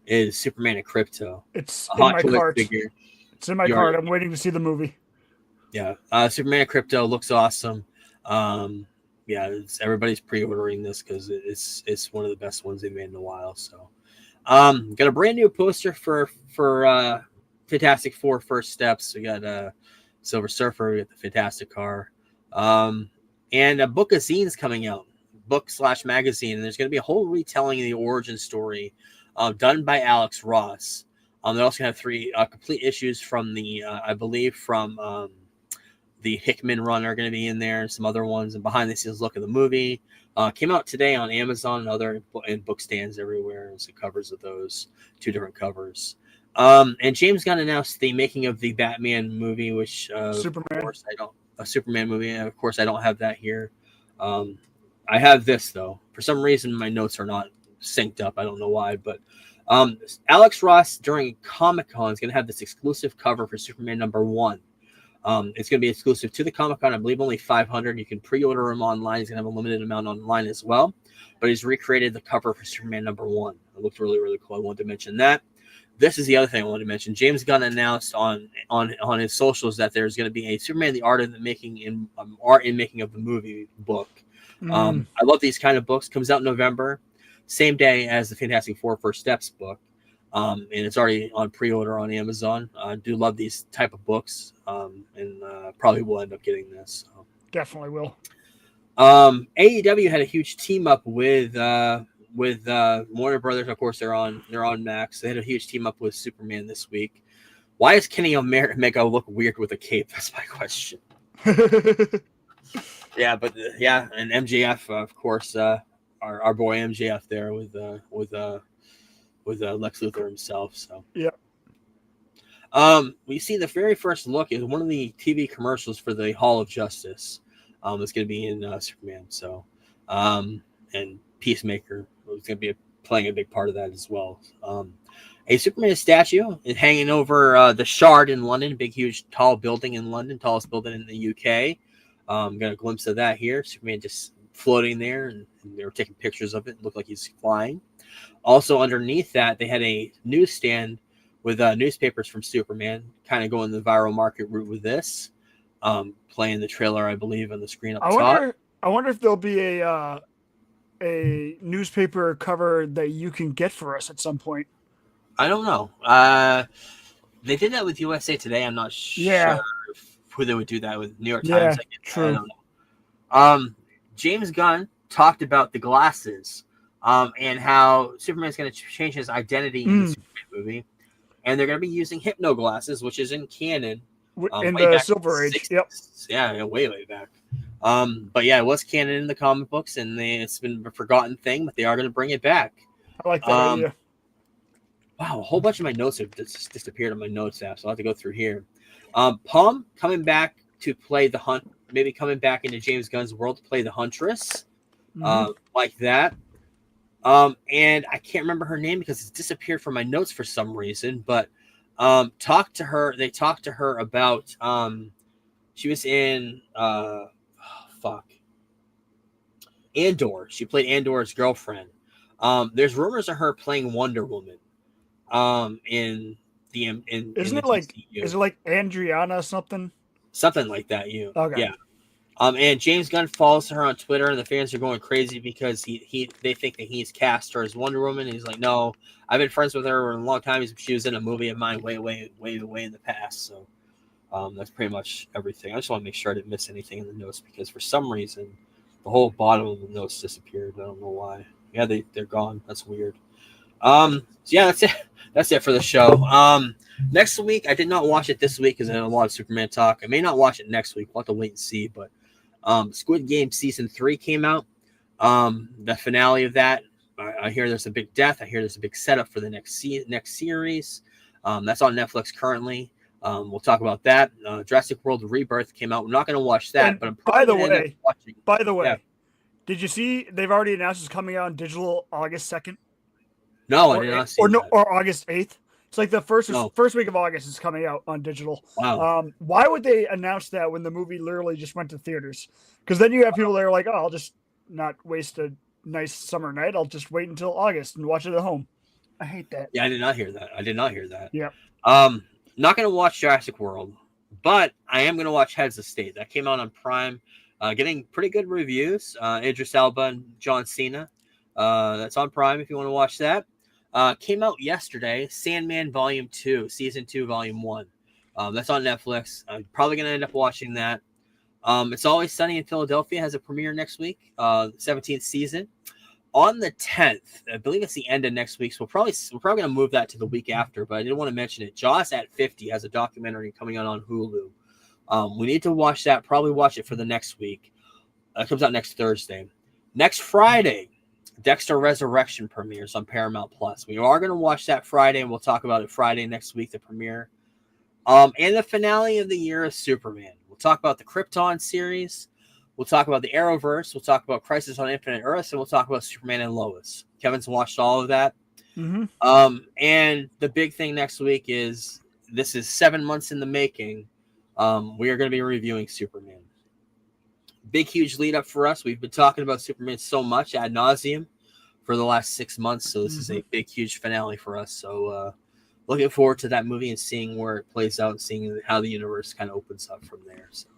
is Superman and Crypto. It's in my cart. Figure. It's in my cart. I'm waiting to see the movie. Yeah, Superman and Crypto looks awesome. Yeah, everybody's pre-ordering this because it's one of the best ones they've made in a while. So, got a brand new poster for Fantastic Four First Steps. We got Silver Surfer, we got the Fantastic Car, and a book of zines coming out, book/magazine. And there's going to be a whole retelling of the origin story done by Alex Ross. They're also going to have 3 complete issues from the, I believe, from the Hickman run are going to be in there, and some other ones, and behind the scenes look of the movie. Came out today on Amazon and other and book stands everywhere. There's the covers of those, 2 different covers. And James Gunn announced the making of the Batman movie, which Superman. Of course a Superman movie. And of course, I don't have that here. I have this though. For some reason, my notes are not synced up. I don't know why, but Alex Ross during Comic-Con is going to have this exclusive cover for Superman #1. It's going to be exclusive to the Comic-Con. I believe only 500. You can pre-order them online. He's going to have a limited amount online as well. But he's recreated the cover for Superman #1. It looked really, really cool. I wanted to mention that. This is the other thing I wanted to mention. James Gunn announced on his socials that there's going to be a Superman: The Art of the Making Art in Making of the Movie book. I love these kind of books. Comes out in November, same day as the Fantastic Four First Steps book. And it's already on pre-order on Amazon. I do love these type of books, and probably will end up getting this. So. Definitely will. AEW had a huge team up with Warner Brothers. Of course, they're on Max. They had a huge team up with Superman this week. Why does Kenny Omega look weird with a cape? That's my question. Yeah, but and MJF, of course, our boy MJF there with Lex Luthor himself. So yeah. We see the very first look is one of the TV commercials for the Hall of Justice. It's going to be in Superman. So, and Peacemaker is going to be playing a big part of that as well. A Superman statue is hanging over the Shard in London, big, huge, tall building in London, tallest building in the UK. Got a glimpse of that here. Superman just floating there, and they were taking pictures of it. It looked like he's flying. Also, underneath that, they had a newsstand with newspapers from Superman, kind of going the viral market route with this. Playing the trailer, I believe, on the screen up top. I wonder if there'll be a newspaper cover that you can get for us at some point. I don't know. They did that with USA Today. I'm not sure who they would do that with. New York Times. True. I don't know. James Gunn talked about the glasses and how Superman's going to change his identity in the Superman movie. And they're going to be using hypno glasses, which is in canon. In the Silver Age. 60s. Yep. Yeah, way back. But yeah, it was canon in the comic books, and it's been a forgotten thing, but they are going to bring it back. I like that idea. Wow, a whole bunch of my notes have just disappeared on my notes app, so I'll have to go through here. Pum coming back to play the Hunt, maybe coming back into James Gunn's world to play the Huntress, like that. And I can't remember her name because it's disappeared from my notes for some reason, but they talked to her about she was in Andor. She played Andor's girlfriend. There's rumors of her playing Wonder Woman in Isn't it like Andriana something like that? Okay. Yeah. And James Gunn follows her on Twitter, and the fans are going crazy because they think that he's cast her as Wonder Woman. And he's like, no, I've been friends with her for a long time. She was in a movie of mine way in the past. So that's pretty much everything. I just want to make sure I didn't miss anything in the notes because for some reason the whole bottom of the notes disappeared. I don't know why. Yeah, they're gone. That's weird. So yeah, that's it. That's it for the show. Next week, I did not watch it this week because I had a lot of Superman talk. I may not watch it next week. We'll have to wait and see. But Squid Game Season 3 came out. The finale of that. I hear there's a big death. I hear there's a big setup for the next series. That's on Netflix currently. We'll talk about that. Jurassic World Rebirth came out. I'm not going to watch that, And but I'm by probably the way, Yeah. did you see they've already announced it's coming out on digital August 2nd? No, I did not see that. Or August 8th. It's like the first week of August is coming out on digital. Wow. Why would they announce that when the movie literally just went to theaters? Because then you have people that are like, oh, I'll just not waste a nice summer night. I'll just wait until August and watch it at home. I hate that. Yeah, I did not hear that. Yeah. Not going to watch Jurassic World, but I am going to watch Heads of State. That came out on Prime, getting pretty good reviews. Idris Elba and John Cena. That's on Prime if you want to watch that. Came out yesterday, Sandman Volume 2, Season 2, Volume 1. That's on Netflix. I'm probably going to end up watching that. It's Always Sunny in Philadelphia has a premiere next week, 17th season. On the 10th, I believe it's the end of next week, so we're probably going to move that to the week after, but I didn't want to mention it. Jaws at 50 has a documentary coming out on Hulu. We need to watch that, probably watch it for the next week. It comes out next Thursday. Next Friday, Dexter Resurrection premieres on Paramount Plus. We are going to watch that Friday, and we'll talk about it Friday next week, the premiere. And the finale of the year is Superman. We'll talk about the Krypton series. We'll talk about the Arrowverse. We'll talk about Crisis on Infinite Earths, and we'll talk about Superman and Lois. Kevin's watched all of that. Mm-hmm. And the big thing next week is this is 7 months in the making. We are going to be reviewing Superman. Big, huge lead up for us. We've been talking about Superman so much ad nauseum for the last 6 months. So this is a big, huge finale for us. So looking forward to that movie and seeing where it plays out and seeing how the universe kind of opens up from there. So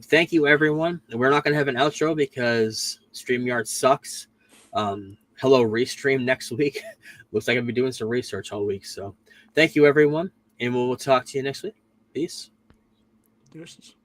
thank you, everyone. We're not going to have an outro because StreamYard sucks. Hello, Restream next week. Looks like I'll be doing some research all week. So thank you, everyone. And we'll talk to you next week. Peace. Deuces.